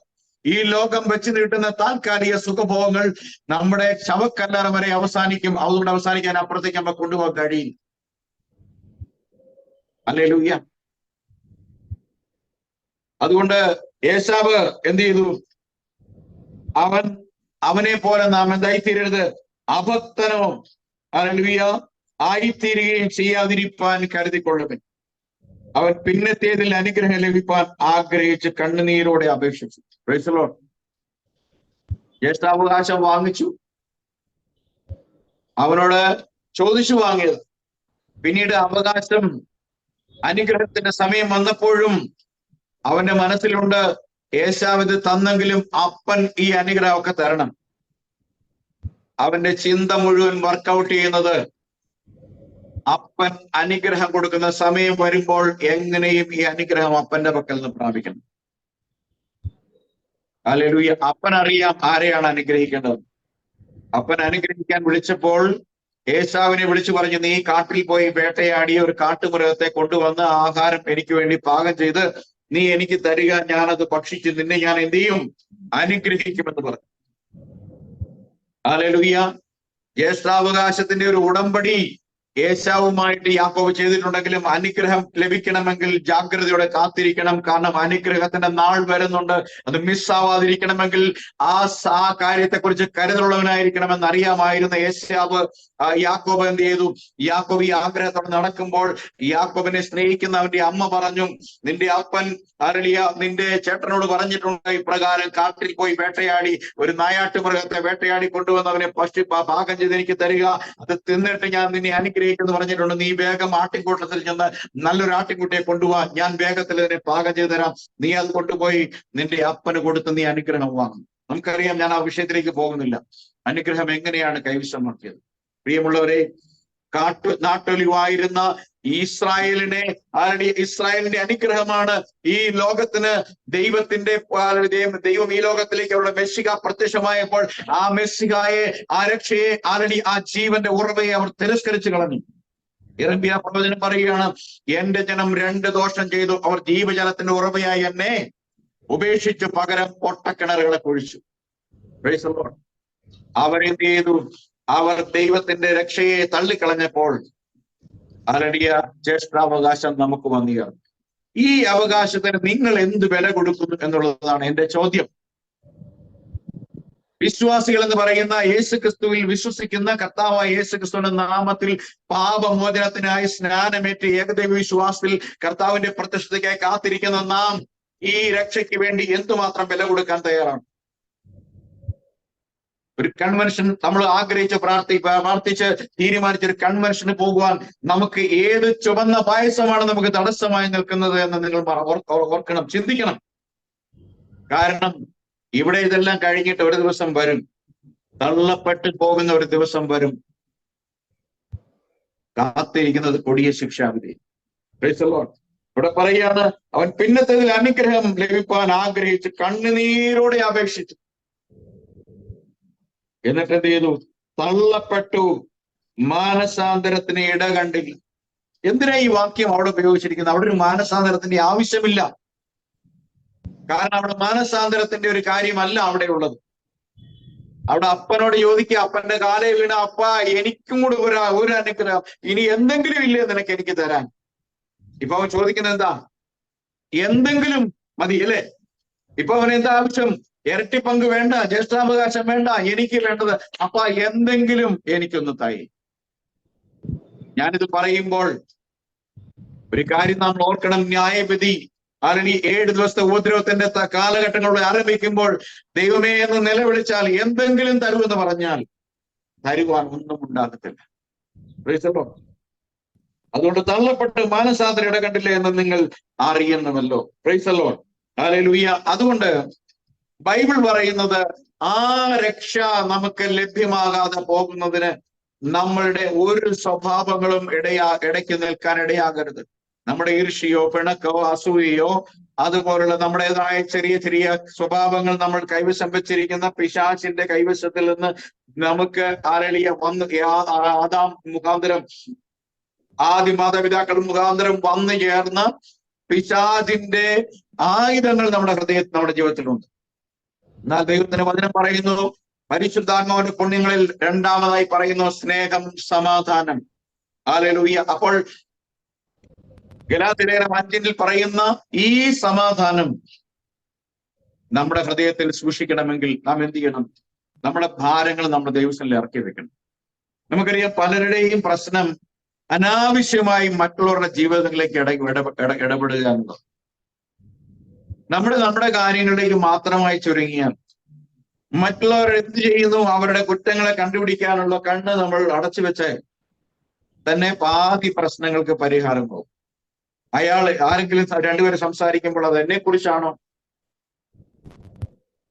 ഈ ലോകം വെച്ച് നീട്ടുന്ന താൽക്കാലിക സുഖഭോഗങ്ങൾ നമ്മുടെ ശവക്കല്ലറ വരെ അവസാനിക്കും. അതുകൊണ്ട് അവസാനിക്കാൻ അപ്പുറത്തേക്ക് നമുക്ക് കൊണ്ടുപോകാൻ കഴിയും. ഹല്ലേലൂയ. അതുകൊണ്ട് ഏശാവ് എന്ത് ചെയ്തു? അവനെ പോലെ നാം എന്തായിത്തീരരുത്? അഭക്തനോ ഹല്ലേലൂയ ആയിത്തീരുകയും ചെയ്യാതിരിപ്പാൻ കരുതിക്കൊള്ളുവൻ. അവൻ പിന്നത്തേതിൽ അനുഗ്രഹം ലഭിപ്പാൻ ആഗ്രഹിച്ച് കണ്ണുനീരോടെ അപേക്ഷിച്ചു. Price the Lord. ജ്യേഷ്ഠാവകാശം വാങ്ങിച്ചു, അവനോട് ചോദിച്ചു വാങ്ങിയത്. പിന്നീട് അവകാശം, അനുഗ്രഹത്തിന്റെ സമയം വന്നപ്പോഴും അവന്റെ മനസ്സിലുണ്ട്, ഏശാവ് ഇത് തന്നെങ്കിലും അപ്പൻ ഈ അനുഗ്രഹമൊക്കെ തരണം. അവന്റെ ചിന്ത മുഴുവൻ വർക്കൗട്ട് ചെയ്യുന്നത് അപ്പൻ അനുഗ്രഹം കൊടുക്കുന്ന സമയം വരുമ്പോൾ എങ്ങനെയും ഈ അനുഗ്രഹം അപ്പന്റെ പക്കൽ നിന്ന് പ്രാപിക്കണം. ഹല്ലേലൂയ. അപ്പൻ അറിയാം ആരെയാണ് അനുഗ്രഹിക്കേണ്ടത്. അപ്പൻ അനുഗ്രഹിക്കാൻ വിളിച്ചപ്പോൾ ഏശാവിനെ വിളിച്ചു പറഞ്ഞു, നീ കാട്ടിൽ പോയി വേട്ടയാടിയ ഒരു കാട്ടുമൃഗത്തെ കൊണ്ടുവന്ന് ആഹാരം എനിക്ക് വേണ്ടി പാകം ചെയ്ത് നീ എനിക്ക് തരിക, ഞാനത് ഭക്ഷിച്ച് നിന്നെ ഞാൻ എന്ത് ചെയ്യും? അനുഗ്രഹിക്കുമെന്ന് പറഞ്ഞു. ഹല്ലേലൂയ. ജ്യേഷ്ഠാവകാശത്തിന്റെ ഒരു ഉടമ്പടി ഏശാവുമായിട്ട് യാക്കോബ് ചെയ്തിട്ടുണ്ടെങ്കിലും അനുഗ്രഹം ലഭിക്കണമെങ്കിൽ ജാഗ്രതയോടെ കാത്തിരിക്കണം. കാരണം അനുഗ്രഹത്തിന്റെ നാൾ വരുന്നുണ്ട്. അത് മിസ്സാവാതിരിക്കണമെങ്കിൽ ആ കാര്യത്തെക്കുറിച്ച് കരുതലുള്ളവനായിരിക്കണമെന്ന് അറിയാമായിരുന്ന ഏശാവ് യാക്കോബ് എന്ത് ചെയ്തു? യാക്കോബ് ഈ ആഗ്രഹത്തോടെ നടക്കുമ്പോൾ യാക്കോബിനെ സ്നേഹിക്കുന്ന അവന്റെ അമ്മ പറഞ്ഞു, നിന്റെ അപ്പൻ നിന്റെ ചേട്ടനോട് പറഞ്ഞിട്ടുണ്ട്, ഇപ്രകാരം കാട്ടിൽ പോയി വേട്ടയാടി ഒരു നായാട്ട് മൃഗത്തെ വേട്ടയാടി കൊണ്ടുവന്ന് അവനെ പാകം ചെയ്ത് എനിക്ക് തരിക, അത് തിന്നിട്ട് ഞാൻ നിന്നെ അനുഗ്രഹിക്കുന്നു പറഞ്ഞിട്ടുണ്ട്. നീ വേഗം ആട്ടിൻകൂട്ടത്തിൽ ചെന്ന് നല്ലൊരു ആട്ടിൻകുട്ടിയെ കൊണ്ടുപോവാൻ, ഞാൻ വേഗത്തിൽ അതിനെ പാകം ചെയ്ത് തരാം. നീ അത് കൊണ്ടുപോയി നിന്റെ അപ്പന് കൊടുത്ത് നീ അനുഗ്രഹം വാങ്ങും. നമുക്കറിയാം, ഞാൻ ആ വിഷയത്തിലേക്ക് പോകുന്നില്ല. അനുഗ്രഹം എങ്ങനെയാണ് കൈവശമാക്കിയത്? പ്രിയമുള്ളവരെ, നാട്ടൊലിവായിരുന്ന ഇസ്രായേലിന്റെ അനുഗ്രഹമാണ് ഈ ലോകത്തിന് ദൈവം ഈ ലോകത്തിലേക്ക് അവരുടെ മെസ്സിഹ പ്രത്യക്ഷമായപ്പോൾ ആ മെസ്സിഹായെ, ആ രക്ഷയെ, ആ ജീവന്റെ ഉറവയെ അവർ തിരസ്കരിച്ചു കളഞ്ഞു. യിരെമ്യാ പ്രവചനം പറയുകയാണ്, എന്റെ ജനം 2 ദോഷം ചെയ്തു. അവർ ജീവജലത്തിന്റെ ഉറവയായി എന്നെ ഉപേക്ഷിച്ച് പകരം പൊട്ടക്കിണറുകളെ കുഴിച്ചു. അവരെന്ത് ചെയ്തു? അവർ ദൈവത്തിന്റെ രക്ഷയെ തള്ളിക്കളഞ്ഞപ്പോൾ ജ്യേഷ്ഠാവകാശം നമുക്ക് വന്നിയാണ്. ഈ അവകാശത്തിന് നിങ്ങൾ എന്ത് വില കൊടുക്കുന്നു എന്നുള്ളതാണ് എന്റെ ചോദ്യം. വിശ്വാസികൾ എന്ന് പറയുന്ന യേശുക്രിസ്തുവിൽ വിശ്വസിക്കുന്ന കർത്താവായ യേശുക്രിസ്തുവിന്റെ നാമത്തിൽ പാപമോചനത്തിനായി സ്നാനമേറ്റ് ഏകദൈവ വിശ്വാസത്തിൽ കർത്താവിന്റെ പ്രത്യക്ഷതയ്ക്കായി കാത്തിരിക്കുന്ന നാം ഈ രക്ഷയ്ക്ക് വേണ്ടി എന്തുമാത്രം വില കൊടുക്കാൻ തയ്യാറാണ്? ഒരു കൺവെൻഷൻ നമ്മൾ ആഗ്രഹിച്ച് പ്രാർത്ഥിച്ച് തീരുമാനിച്ചൊരു കൺവെൻഷന് പോകുവാൻ നമുക്ക് ഏത് ചുവന്ന പായസമാണ് നമുക്ക് തടസ്സമായി നിൽക്കുന്നത് എന്ന് നിങ്ങൾ ഓർക്കണം, ചിന്തിക്കണം. കാരണം ഇവിടെ ഇതെല്ലാം കഴിഞ്ഞിട്ട് ഒരു ദിവസം വരും, തള്ളപ്പെട്ട് പോകുന്ന ഒരു ദിവസം വരും. കാത്തിരിക്കുന്നത് കൊടിയ ശിക്ഷാവിധി. ഇവിടെ പറയാണ്, അവൻ പിന്നത്തേതിൽ അനുഗ്രഹം ലഭിക്കാൻ ആഗ്രഹിച്ച് കണ്ണുനീരോടെ അപേക്ഷിച്ചു. എന്നിട്ട് എന്ത് ചെയ്തു? തള്ളപ്പെട്ടു, മാനസാന്തരത്തിന് ഇട കണ്ടില്ല. എന്തിനാ ഈ വാക്യം അവിടെ ഉപയോഗിച്ചിരിക്കുന്നത്? അവിടെ ഒരു മാനസാന്തരത്തിന്റെ ആവശ്യമില്ല. കാരണം അവിടെ മാനസാന്തരത്തിന്റെ ഒരു കാര്യമല്ല അവിടെ ഉള്ളത്. അവിടെ അപ്പനോട് ചോദിക്കുക, അപ്പന്റെ കാലേ വീണ, അപ്പ എനിക്കും കൂടെ ഒരു അനുഗ്രഹം ഇനി എന്തെങ്കിലും ഇല്ലേ നിനക്ക് എനിക്ക് തരാൻ? ഇപ്പൊ അവൻ ചോദിക്കുന്നത് എന്താ? എന്തെങ്കിലും മതി അല്ലേ? ഇപ്പൊ അവൻ എന്താ ആവശ്യം? ഇരട്ടി പങ്ക് വേണ്ട, ജ്യേഷ്ഠാവകാശം വേണ്ട, എനിക്ക് വേണ്ടത് അപ്പ എന്തെങ്കിലും എനിക്കൊന്ന് തായി. ഞാനിത് പറയുമ്പോൾ ഒരു കാര്യം നാം ഓർക്കണം. ന്യായവിധി അല്ലെങ്കിൽ 7 ദിവസത്തെ ഉപദ്രവത്തിന്റെ കാലഘട്ടങ്ങളിൽ ആരംഭിക്കുമ്പോൾ ദൈവമേ എന്ന് നിലവിളിച്ചാൽ എന്തെങ്കിലും തരുമെന്ന് പറഞ്ഞാൽ തരുവാൻ ഒന്നും ഉണ്ടാകത്തില്ല. അതുകൊണ്ട് തള്ളപ്പെട്ട് മാനസാന്തരം ഇട കണ്ടില്ല എന്ന് നിങ്ങൾ അറിയുന്നുവല്ലോ. Price the Lord, hallelujah. അതുകൊണ്ട് ബൈബിൾ പറയുന്നത് ആ രക്ഷ നമുക്ക് ലഭ്യമാകാതെ പോകുന്നതിന് നമ്മളുടെ ഒരു സ്വഭാവങ്ങളും ഇടയ്ക്ക് നിൽക്കാൻ ഇടയാകരുത്. നമ്മുടെ ഈർഷ്യയോ പിണക്കോ അസൂയയോ അതുപോലുള്ള നമ്മുടേതായ ചെറിയ ചെറിയ സ്വഭാവങ്ങൾ നമ്മൾ കൈവശം വെച്ചിരിക്കുന്ന പിശാചിന്റെ കൈവശത്തിൽ നിന്ന് നമുക്ക് ആദാം മുഖാന്തരം, ആദ്യ മാതാപിതാക്കൾ മുഖാന്തരം വന്നു ചേർന്ന പിശാചിന്റെ ആയുധങ്ങൾ നമ്മുടെ ജീവിതത്തിലുണ്ട്. എന്നാൽ ദൈവത്തിന്റെ വചനം പറയുന്നു, പരിശുദ്ധാത്മാവിന്റെ പുണ്യങ്ങളിൽ രണ്ടാമതായി പറയുന്നു സ്നേഹം, സമാധാനം. ഹല്ലേലൂയ. അപ്പോൾ ഗലാത്യലേഖനം 5 പറയുന്ന ഈ സമാധാനം നമ്മുടെ ഹൃദയത്തിൽ സൂക്ഷിക്കണമെങ്കിൽ നാം എന്ത് ചെയ്യണം? നമ്മുടെ ഭാരങ്ങൾ നമ്മുടെ ദൈവത്തിൽ ഇറക്കി വെക്കണം. നമുക്കറിയാം, പലരുടെയും പ്രശ്നം അനാവശ്യമായി മറ്റുള്ളവരുടെ ജീവിതങ്ങളിലേക്ക് ഇടപെടുക എന്നത്. നമ്മുടെ കാര്യങ്ങളിലേക്ക് മാത്രമായി ചുരുങ്ങിയാൽ മറ്റുള്ളവർ എന്ത് ചെയ്യുന്നു അവരുടെ കുറ്റങ്ങളെ കണ്ടുപിടിക്കാനുള്ള കണ്ണ് നമ്മൾ അടച്ചു വെച്ച് തന്നെ പാതി പ്രശ്നങ്ങൾക്ക് പരിഹാരം പോകും. ആരെങ്കിലും രണ്ടുപേരും സംസാരിക്കുമ്പോൾ അത് എന്നെ കുറിച്ചാണോ?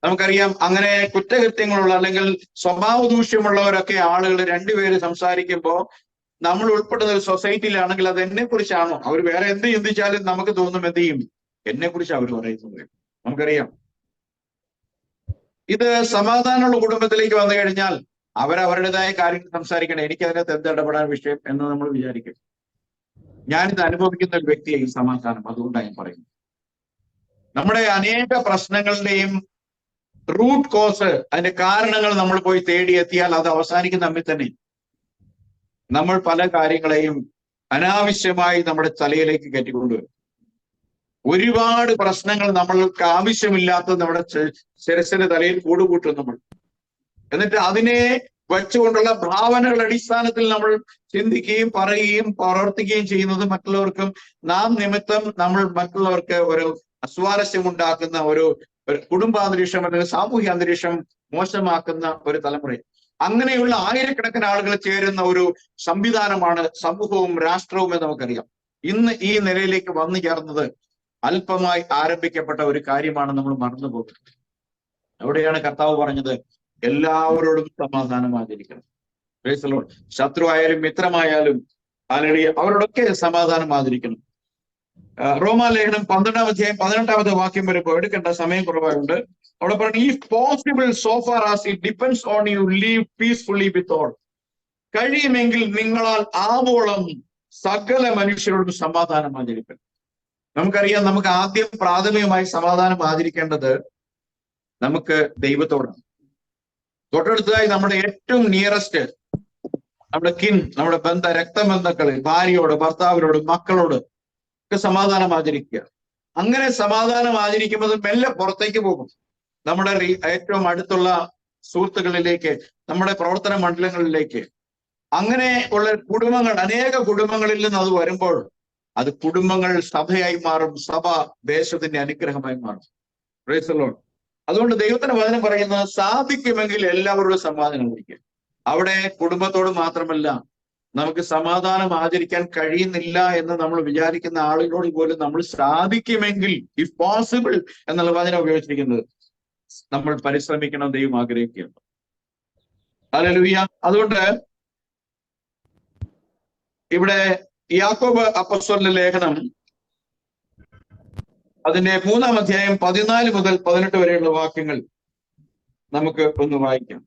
നമുക്കറിയാം, അങ്ങനെ കുറ്റകൃത്യങ്ങളുള്ള അല്ലെങ്കിൽ സ്വഭാവ ദൂഷ്യമുള്ളവരൊക്കെ ആളുകൾ രണ്ടുപേര് സംസാരിക്കുമ്പോൾ നമ്മൾ ഉൾപ്പെടുന്ന ഒരു സൊസൈറ്റിയിലാണെങ്കിൽ അത് എന്നെ കുറിച്ചാണോ? അവർ വേറെ എന്ത് ചിന്തിച്ചാലും നമുക്ക് തോന്നും എന്ത് ചെയ്യും, എന്നെ കുറിച്ച് അവർ പറയുന്നത്. നമുക്കറിയാം, ഇത് സമാധാനമുള്ള കുടുംബത്തിലേക്ക് വന്നു കഴിഞ്ഞാൽ അവരവരുടേതായ കാര്യങ്ങൾ സംസാരിക്കണം. എനിക്ക് അതിനകത്ത് എന്ത് ഇടപെടാൻ വിഷയം എന്ന് നമ്മൾ വിചാരിക്കും. ഞാനിത് അനുഭവിക്കുന്ന ഒരു വ്യക്തിയെ ഈ സമാധാനം, അതുകൊണ്ടാണ് ഞാൻ പറയുന്നത്. നമ്മുടെ അനേക പ്രശ്നങ്ങളുടെയും റൂട്ട് കോസ്, അതിന്റെ കാരണങ്ങൾ നമ്മൾ പോയി തേടിയെത്തിയാൽ അത് അവസാനിക്കുന്ന തമ്മിൽ തന്നെ നമ്മൾ പല കാര്യങ്ങളെയും അനാവശ്യമായി നമ്മുടെ തലയിലേക്ക് കയറ്റിക്കൊണ്ടുവരും. ഒരുപാട് പ്രശ്നങ്ങൾ നമ്മൾക്ക് ആവശ്യമില്ലാത്തത് നമ്മുടെ ശിരസിന്റെ തലയിൽ കൂടുകൂട്ടും നമ്മൾ. എന്നിട്ട് അതിനെ വെച്ചുകൊണ്ടുള്ള ഭാവനകളുടെ അടിസ്ഥാനത്തിൽ നമ്മൾ ചിന്തിക്കുകയും പറയുകയും പ്രവർത്തിക്കുകയും ചെയ്യുന്നത് മറ്റുള്ളവർക്കും നാം നിമിത്തം നമ്മൾ മറ്റുള്ളവർക്ക് ഒരു അസ്വാരസ്യം ഉണ്ടാക്കുന്ന ഒരു കുടുംബാന്തരീക്ഷം അല്ലെങ്കിൽ സാമൂഹ്യ അന്തരീക്ഷം മോശമാക്കുന്ന ഒരു തലമുറ. അങ്ങനെയുള്ള ആയിരക്കണക്കിന് ആളുകൾ ചേരുന്ന ഒരു സംവിധാനമാണ് സമൂഹവും രാഷ്ട്രവും എന്ന് നമുക്കറിയാം. ഇന്ന് ഈ നിലയിലേക്ക് വന്നു ചേർന്നത് അല്പമായി ആരംഭിക്കപ്പെട്ട ഒരു കാര്യമാണ് നമ്മൾ മറന്നു പോകുന്നത്. അവിടെയാണ് കർത്താവ് പറഞ്ഞത് എല്ലാവരോടും സമാധാനം ആചരിക്കണം. Price the Lord. ശത്രു ആയാലും മിത്രമായാലും ഹല്ലേലൂയ അവരോടൊക്കെ സമാധാനം ആചരിക്കണം. റോമാലേഖനം 12-ാം അധ്യായം 18-ാമത്തെ വാക്യം വരുമ്പോൾ എടുക്കേണ്ട സമയം കുറവായുണ്ട്. അവിടെ പറഞ്ഞു, if possible so far as it depends on you leave peacefully with all. കഴിയുമെങ്കിൽ നിങ്ങളാൽ ആവോളം സകല മനുഷ്യരോടും സമാധാനം ആചരിക്കണം. നമുക്കറിയാം, നമുക്ക് ആദ്യം പ്രാഥമികമായി സമാധാനം ആചരിക്കേണ്ടത് നമുക്ക് ദൈവത്തോടാണ്. തൊട്ടടുത്തതായി നമ്മുടെ ഏറ്റവും നിയറസ്റ്റ് നമ്മുടെ നമ്മുടെ രക്തബന്ധുക്കൾ, ഭാര്യയോട്, ഭർത്താവിനോട്, മക്കളോട് ഒക്കെ സമാധാനം ആചരിക്കുക. അങ്ങനെ സമാധാനം ആചരിക്കുമ്പോൾ മെല്ലെ പുറത്തേക്ക് പോകും. നമ്മുടെ ഏറ്റവും അടുത്തുള്ള സുഹൃത്തുക്കളിലേക്ക്, നമ്മുടെ പ്രവർത്തന മണ്ഡലങ്ങളിലേക്ക്. അങ്ങനെ ഉള്ള കുടുംബങ്ങൾ, അനേക കുടുംബങ്ങളിൽ നിന്ന് അത് വരുമ്പോൾ അത് കുടുംബങ്ങൾ സഭയായി മാറും. സഭ ദേശത്തിന്റെ അനുഗ്രഹമായി മാറും. Price the Lord. അതുകൊണ്ട് ദൈവത്തിന്റെ വചനം പറയുന്നത്, സാധിക്കുമെങ്കിൽ എല്ലാവരോടും സമാധാനം ആചരിക്കുക. അവിടെ കുടുംബത്തോട് മാത്രമല്ല, നമുക്ക് സമാധാനം ആചരിക്കാൻ കഴിയുന്നില്ല എന്ന് നമ്മൾ വിചാരിക്കുന്ന ആളുകളോട് പോലും നമ്മൾ സാധിക്കുമെങ്കിൽ, ഇഫ് പോസിബിൾ എന്നുള്ള വചനം ഉപയോഗിച്ചിരിക്കുന്നത്, നമ്മൾ പരിശ്രമിക്കണം. ദൈവം ആഗ്രഹിക്കുന്നു. ഹല്ലേലൂയ. അതുകൊണ്ട് ഇവിടെ യാക്കോബ് അപ്പോസ്തലന്റെ ലേഖനം അതിന്റെ 3-ാം അധ്യായം 14 മുതൽ 18 വരെയുള്ള വാക്യങ്ങൾ നമുക്ക് ഒന്ന് വായിക്കാം.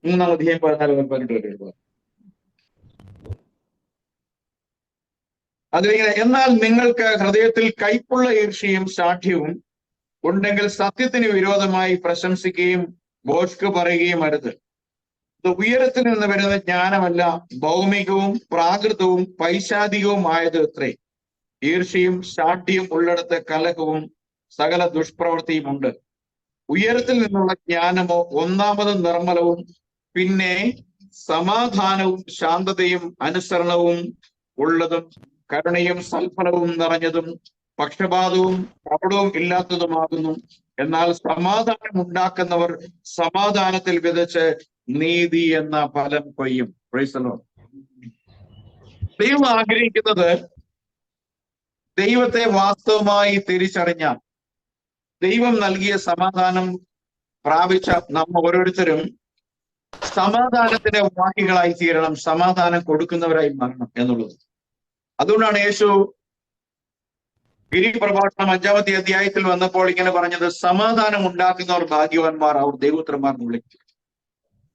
3-ാം അധ്യായം 14 മുതൽ 18 വരെയുള്ള. അതിലിങ്ങനെ, എന്നാൽ നിങ്ങൾക്ക് ഹൃദയത്തിൽ കൈപ്പുള്ള ഈർഷ്യയും സാഠ്യവും ഉണ്ടെങ്കിൽ സത്യത്തിന് വിരോധമായി പ്രശംസിക്കുകയും ഭോഷ്ക് പറയുകയും അരുത്. ഇത് ഉയരത്തിൽ നിന്ന് വരുന്ന ജ്ഞാനമല്ല, ഭൗമികവും പ്രാകൃതവും പൈശാചികവും ആയത് അത്രേ. ഈർഷ്യയും സാഠ്യവും ഉള്ളിടത്ത് കലഹവും സകല ദുഷ്പ്രവൃത്തിയും ഉണ്ട്. ഉയരത്തിൽ നിന്നുള്ള ജ്ഞാനമോ ഒന്നാമതും നിർമ്മലവും, പിന്നെ സമാധാനവും ശാന്തതയും അനുസരണവും ഉള്ളതും, കരുണയും സൽഫലവും നിറഞ്ഞതും, പക്ഷപാതവും കപടവും ഇല്ലാത്തതുമാകുന്നു. എന്നാൽ സമാധാനം ഉണ്ടാക്കുന്നവർ സമാധാനത്തിൽ വിതച്ച് നീതി എന്ന ഫലം കൊയ്യും. Praise the Lord. ദൈവം ആഗ്രഹിക്കുന്നത്, ദൈവത്തെ വാസ്തവമായി തിരിച്ചറിഞ്ഞാൽ ദൈവം നൽകിയ സമാധാനം പ്രാപിച്ച നാം ഓരോരുത്തരും സമാധാനത്തിന്റെ വാഹികളായി തീരണം, സമാധാനം കൊടുക്കുന്നവരായി മാറണം എന്നുള്ളത്. അതുകൊണ്ടാണ് യേശു ഗിരിപ്രഭാഷണം 5-ാമത്തെ അധ്യായത്തിൽ വന്നപ്പോൾ ഇങ്ങനെ പറഞ്ഞത്, സമാധാനം ഉണ്ടാക്കുന്നവർ ഭാഗ്യവാന്മാർ, അവർ ദൈവപുത്രന്മാർ എന്ന് വിളിക്കും.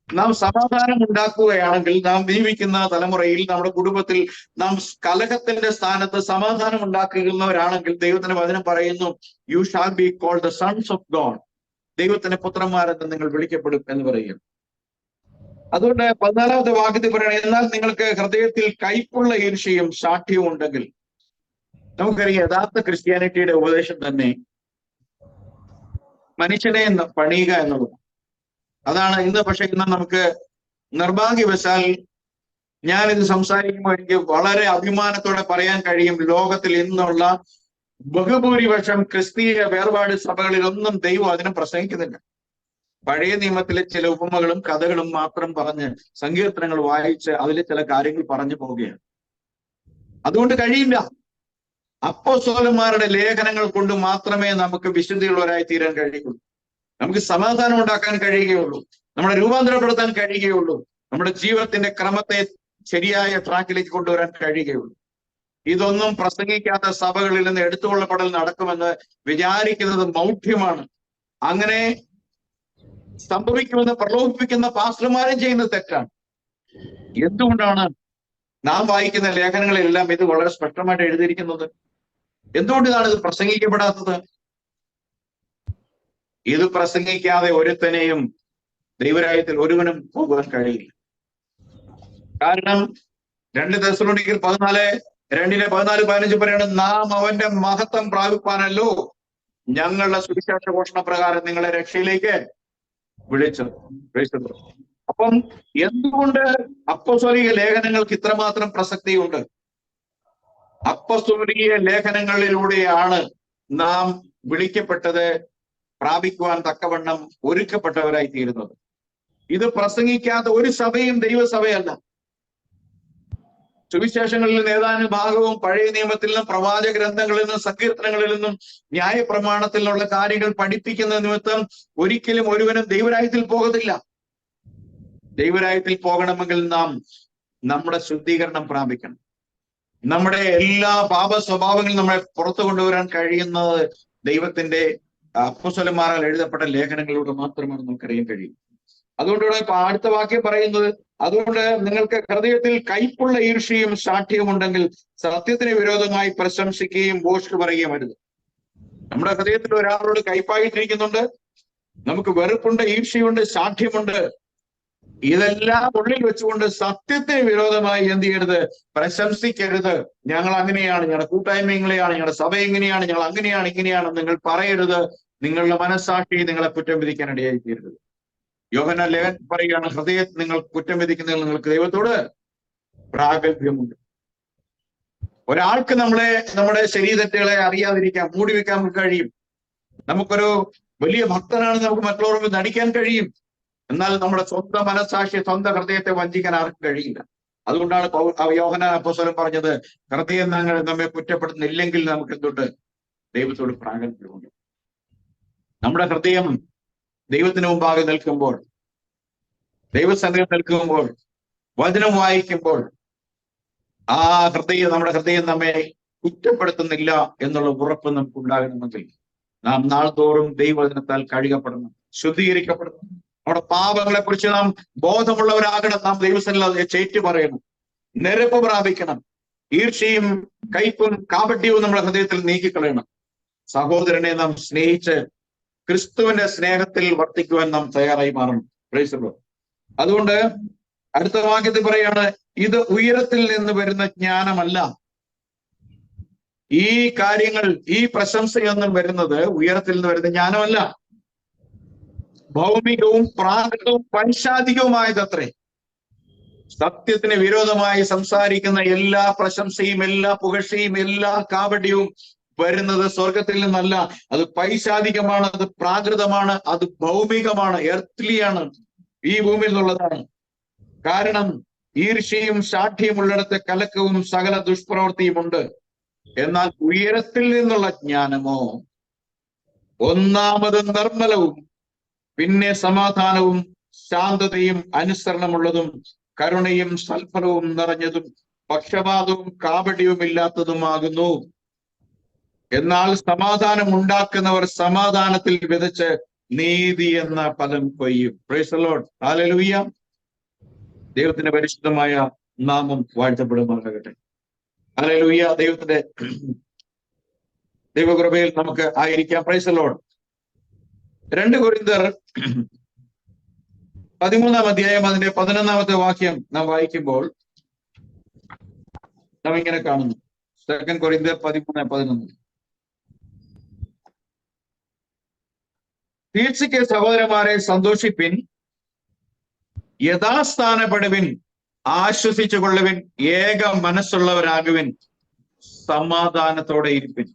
നാം സമാധാനം ഉണ്ടാക്കുകയാണെങ്കിൽ, നാം ജീവിക്കുന്ന തലമുറയിൽ, നമ്മുടെ കുടുംബത്തിൽ നാം കലഹത്തിന്റെ സ്ഥാനത്ത് സമാധാനം ഉണ്ടാക്കുന്നവരാണെങ്കിൽ, ദൈവത്തിന്റെ വചനം പറയുന്നു, you shall be called the sons of God. ദൈവത്തിന്റെ പുത്രന്മാരെന്ന് നിങ്ങൾ വിളിക്കപ്പെടും എന്ന് പറയുന്നു. അതുകൊണ്ട് 14-ാമത്തെ വാക്യത്തിൽ പറയണം, എന്നാൽ നിങ്ങൾക്ക് ഹൃദയത്തിൽ കൈപ്പുള്ള ഈർഷ്യയും സാഠ്യവും ഉണ്ടെങ്കിൽ. നമുക്കറിയാം, യഥാർത്ഥ ക്രിസ്ത്യാനിറ്റിയുടെ ഉപദേശം തന്നെ മനുഷ്യനെ പണിയുക എന്നുള്ളത്. അതാണ് ഇന്ന്. പക്ഷെ ഇന്ന് നമുക്ക് നിർഭാഗ്യവശാൽ, ഞാനിത് സംസാരിക്കുമ്പോൾ എനിക്ക് വളരെ അഭിമാനത്തോടെ പറയാൻ കഴിയും, ലോകത്തിൽ ഇന്നുള്ള ബഹുഭൂരിപക്ഷം ക്രിസ്തീയ വേർപാട് സഭകളിലൊന്നും ദൈവം അതിനെ പ്രസംഗിക്കുന്നില്ല. പഴയ നിയമത്തിലെ ചില ഉപമകളും കഥകളും മാത്രം പറഞ്ഞ്, സങ്കീർത്തനങ്ങൾ വായിച്ച് അതിലെ ചില കാര്യങ്ങൾ പറഞ്ഞു പോവുകയാണ്. അതുകൊണ്ട് കഴിയില്ല. അപ്പോസ്തലന്മാരുടെ ലേഖനങ്ങൾ കൊണ്ട് മാത്രമേ നമുക്ക് വിശുദ്ധിയുള്ളവരായി തീരാൻ കഴിയുള്ളൂ. നമുക്ക് സമാധാനം ഉണ്ടാക്കാൻ കഴിയുകയുള്ളൂ. നമ്മളെ രൂപാന്തരപ്പെടുത്താൻ കഴിയുകയുള്ളൂ. നമ്മുടെ ജീവിതത്തിന്റെ ക്രമത്തെ ശരിയായ ട്രാക്കിലേക്ക് കൊണ്ടുവരാൻ കഴിയുകയുള്ളൂ. ഇതൊന്നും പ്രസംഗിക്കാത്ത സഭകളിൽ നിന്ന് എടുത്തുകൊള്ളപ്പെടൽ നടക്കുമെന്ന് വിചാരിക്കുന്നത് മൗഢ്യമാണ്. അങ്ങനെ സംഭവിക്കുമെന്ന് പ്രലോഭിപ്പിക്കുന്ന പാസ്റ്റർമാരും ചെയ്യുന്നത് തെറ്റാണ്. എന്തുകൊണ്ടാണ് നാം വായിക്കുന്ന ലേഖനങ്ങളെല്ലാം ഇത് വളരെ സ്പഷ്ടമായിട്ട് എഴുതിയിരിക്കുന്നത്? എന്തുകൊണ്ട് ഇതാണ് ഇത് പ്രസംഗിക്കപ്പെടാത്തത്? ഇത് പ്രസംഗിക്കാതെ ഒരുത്തനെയും ദൈവരാജ്യത്തിൽ ഒരുവനും പോകാൻ കഴിയില്ല. കാരണം 2 തെസ്സലോനിക്കർ 14:14-15 പറയണം, നാം അവന്റെ മഹത്വം പ്രാപിപ്പാനല്ലോ ഞങ്ങളുടെ സുവിശേഷ ഘോഷണ പ്രകാരം നിങ്ങളെ രക്ഷയിലേക്ക് വിളിച്ചത്. അപ്പം എന്തുകൊണ്ട് അപ്പോസ്തലിക ലേഖനങ്ങൾക്ക് ഇത്രമാത്രം പ്രസക്തിയുണ്ട്? അപ്പോസ്തലിക ലേഖനങ്ങളിലൂടെയാണ് നാം വിളിക്കപ്പെട്ടത്, പ്രാപിക്കുവാൻ തക്കവണ്ണം ഒരുക്കപ്പെട്ടവരായി തീരുന്നത്. ഇത് പ്രസംഗിക്കാത്ത ഒരു സഭയും ദൈവസഭയല്ല. സുവിശേഷങ്ങളിൽ നിന്ന് ഏതാനും ഭാഗവും പഴയ നിയമത്തിൽ നിന്നും പ്രവാചക ഗ്രന്ഥങ്ങളിൽ നിന്നും സങ്കീർത്തനങ്ങളിൽ നിന്നും ന്യായപ്രമാണത്തിൽ നിന്നുള്ള കാര്യങ്ങൾ പഠിപ്പിക്കുന്ന നിമിത്തം ഒരിക്കലും ഒരുവനും ദൈവരാജ്യത്തിൽ പോകത്തില്ല. ദൈവരാജ്യത്തിൽ പോകണമെങ്കിൽ നാം നമ്മുടെ ശുദ്ധീകരണം പ്രാപിക്കണം. നമ്മുടെ എല്ലാ പാപ സ്വഭാവങ്ങളും നമ്മളെ പുറത്തു കൊണ്ടുവരാൻ കഴിയുന്നത് ദൈവത്തിന്റെ അപ്പോസ്തലന്മാരാൽ എഴുതപ്പെട്ട ലേഖനങ്ങളിലൂടെ മാത്രമാണ് നമുക്കറിയാൻ കഴിയും. അതുകൊണ്ടിവിടെ അടുത്ത വാക്യം പറയുന്നത്, അതുകൊണ്ട് നിങ്ങൾക്ക് ഹൃദയത്തിൽ കയ്പുള്ള ഈർഷ്യയും ശാഠ്യവും ഉണ്ടെങ്കിൽ സത്യത്തിന് വിരോധമായി പ്രശംസിക്കുകയും ഭോഷ്ക് പറയുകയും അരുത്. നമ്മുടെ ഹൃദയത്തിൽ ഒരാളോട് കയ്പായിട്ടിരിക്കുന്നുണ്ട്, നമുക്ക് വെറുപ്പുണ്ട്, ഈർഷ്യയുണ്ട്, ശാഠ്യമുണ്ട്. ഇതെല്ലാം ഉള്ളിൽ വെച്ചുകൊണ്ട് സത്യത്തിന് വിരോധമായി എന്ത് ചെയ്യരുത്? പ്രശംസിക്കരുത്. ഞങ്ങൾ അങ്ങനെയാണ്, ഞങ്ങളുടെ കൂട്ടായ്മ ഇങ്ങനെയാണ്, ഞങ്ങളുടെ സഭ ഇങ്ങനെയാണ്, ഞങ്ങൾ അങ്ങനെയാണ്, ഇങ്ങനെയാണ് നിങ്ങൾ പറയരുത്. നിങ്ങളുടെ മനസ്സാക്ഷി നിങ്ങളെ കുറ്റം വിധിക്കാൻ ഇടയായി തീരരുത്. യോഹന്നാൻ ലേഖനം പറയുകയാണ്, ഹൃദയത്തിൽ നിങ്ങൾ കുറ്റം വിധിക്കുന്നതിൽ നിങ്ങൾക്ക് ദൈവത്തോട് പ്രാഗൽഭ്യമുണ്ട്. ഒരാൾക്ക് നമ്മുടെ ശരീരത്തെകളെ അറിയാതിരിക്കാം, മൂടി വെക്കാൻ നമുക്ക് കഴിയും. നമുക്കൊരു വലിയ ഭക്തനാണെന്ന് നമുക്ക് മറ്റുള്ളവർക്ക് നടിക്കാൻ കഴിയും. എന്നാൽ നമ്മുടെ സ്വന്തം മനസ്സാക്ഷി, സ്വന്തം ഹൃദയത്തെ വഞ്ചിക്കാൻ ആർക്കും കഴിയില്ല. അതുകൊണ്ടാണ് യോഹന്നാൻ അപ്പോസ്തലൻ പറഞ്ഞത്, ഹൃദയം നമ്മെ കുറ്റപ്പെടുത്തുന്നില്ലെങ്കിൽ നമുക്ക് എന്തുണ്ട്? ദൈവത്തോട് പ്രാഗൽഭ്യമുണ്ട്. നമ്മുടെ ഹൃദയം ദൈവത്തിന് മുമ്പാകെ നിൽക്കുമ്പോൾ, ദൈവസന്നിധിയിൽ നിൽക്കുമ്പോൾ, വചനം വായിക്കുമ്പോൾ ആ നമ്മുടെ ഹൃദയം നമ്മെ കുറ്റപ്പെടുത്തുന്നില്ല എന്നുള്ള ഉറപ്പ് നമുക്ക് ഉണ്ടാകണമെങ്കിൽ നാം നാൾതോറും ദൈവവചനത്താൽ കഴുകപ്പെടണം, ശുദ്ധീകരിക്കപ്പെടണം. നമ്മുടെ പാപങ്ങളെ കുറിച്ച് നാം ബോധമുള്ളവരാകണം. നാം ദൈവസന്നിധിയിൽ ചേറ്റു പറയണം, നിരപ്പ് പ്രാപിക്കണം. ഈർഷ്യയും കയ്പും കാപട്യവും നമ്മുടെ ഹൃദയത്തിൽ നീക്കിക്കളയണം. സഹോദരനെ നാം സ്നേഹിച്ച് ക്രിസ്തുവിന്റെ സ്നേഹത്തിൽ വർത്തിക്കുവാൻ നാം തയ്യാറായി മാറണം. Price the Lord. അതുകൊണ്ട് അടുത്ത വാക്യത്തിൽ പറയാണ്, ഇത് ഉയരത്തിൽ നിന്ന് വരുന്ന ജ്ഞാനമല്ല. ഈ കാര്യങ്ങൾ, ഈ പ്രശംസയൊന്നും വരുന്നത് ഉയരത്തിൽ നിന്ന് വരുന്ന ജ്ഞാനമല്ല, ഭൗമികവും പ്രാകൃതവും പൈശാചികവുമായതത്രേ. സത്യത്തിന് വിരോധമായി സംസാരിക്കുന്ന എല്ലാ പ്രശംസയും, എല്ലാ പുകഴ്ചയും, എല്ലാ കാപട്യവും വരുന്നത് സ്വർഗത്തിൽ നിന്നല്ല. അത് പൈശാചികമാണ്, അത് പ്രാകൃതമാണ്, അത് ഭൗമികമാണ്, എർത്ത്ലിയാണ്, ഈ ഭൂമിയിൽ നിന്നുള്ളതാണ്. കാരണം ഈർഷ്യയും ശാഠ്യവും ഉള്ളിടത്ത് കലക്കവും സകല ദുഷ്പ്രവൃത്തിയും ഉണ്ട്. എന്നാൽ ഉയരത്തിൽ നിന്നുള്ള ജ്ഞാനമോ ഒന്നാമത് നിർമ്മലവും, പിന്നെ സമാധാനവും ശാന്തതയും അനുസരണമുള്ളതും കരുണയും സൽഫലവും നിറഞ്ഞതും പക്ഷപാതവും കാപട്യവും ഇല്ലാത്തതുമാകുന്നു. എന്നാൽ സമാധാനം ഉണ്ടാക്കുന്നവർ സമാധാനത്തിൽ വിതച്ച് നീതി എന്ന ഫലം കൊയ്യും. Praise the Lord. ഹല്ലേലൂയ. ദൈവത്തിന്റെ പരിശുദ്ധമായ നാമം വാഴ്ത്തപ്പെടുമാറാകട്ടെ. ഹല്ലേലൂയ. ദൈവത്തിന്റെ ദൈവകൃപയിൽ നമുക്ക് ആയിരിക്കാം. Praise the Lord. 2 കൊരിന്ത്യർ 13-ാം അധ്യായം അതിന്റെ 11-ാമത്തെ വാക്യം നാം വായിക്കുമ്പോൾ നാം ഇങ്ങനെ കാണുന്നു. 2 കൊരിന്ത്യർ 13:11. തീർച്ചയ്ക്ക് സഹോദരന്മാരെ സന്തോഷിപ്പിൻ, യഥാസ്ഥാനപ്പെടുവിൻ, ആശ്വസിച്ചു കൊള്ളുവിൻ, ഏക മനസ്സുള്ളവരാകുവിൻ, സമാധാനത്തോടെ ഇരിപ്പിൻ.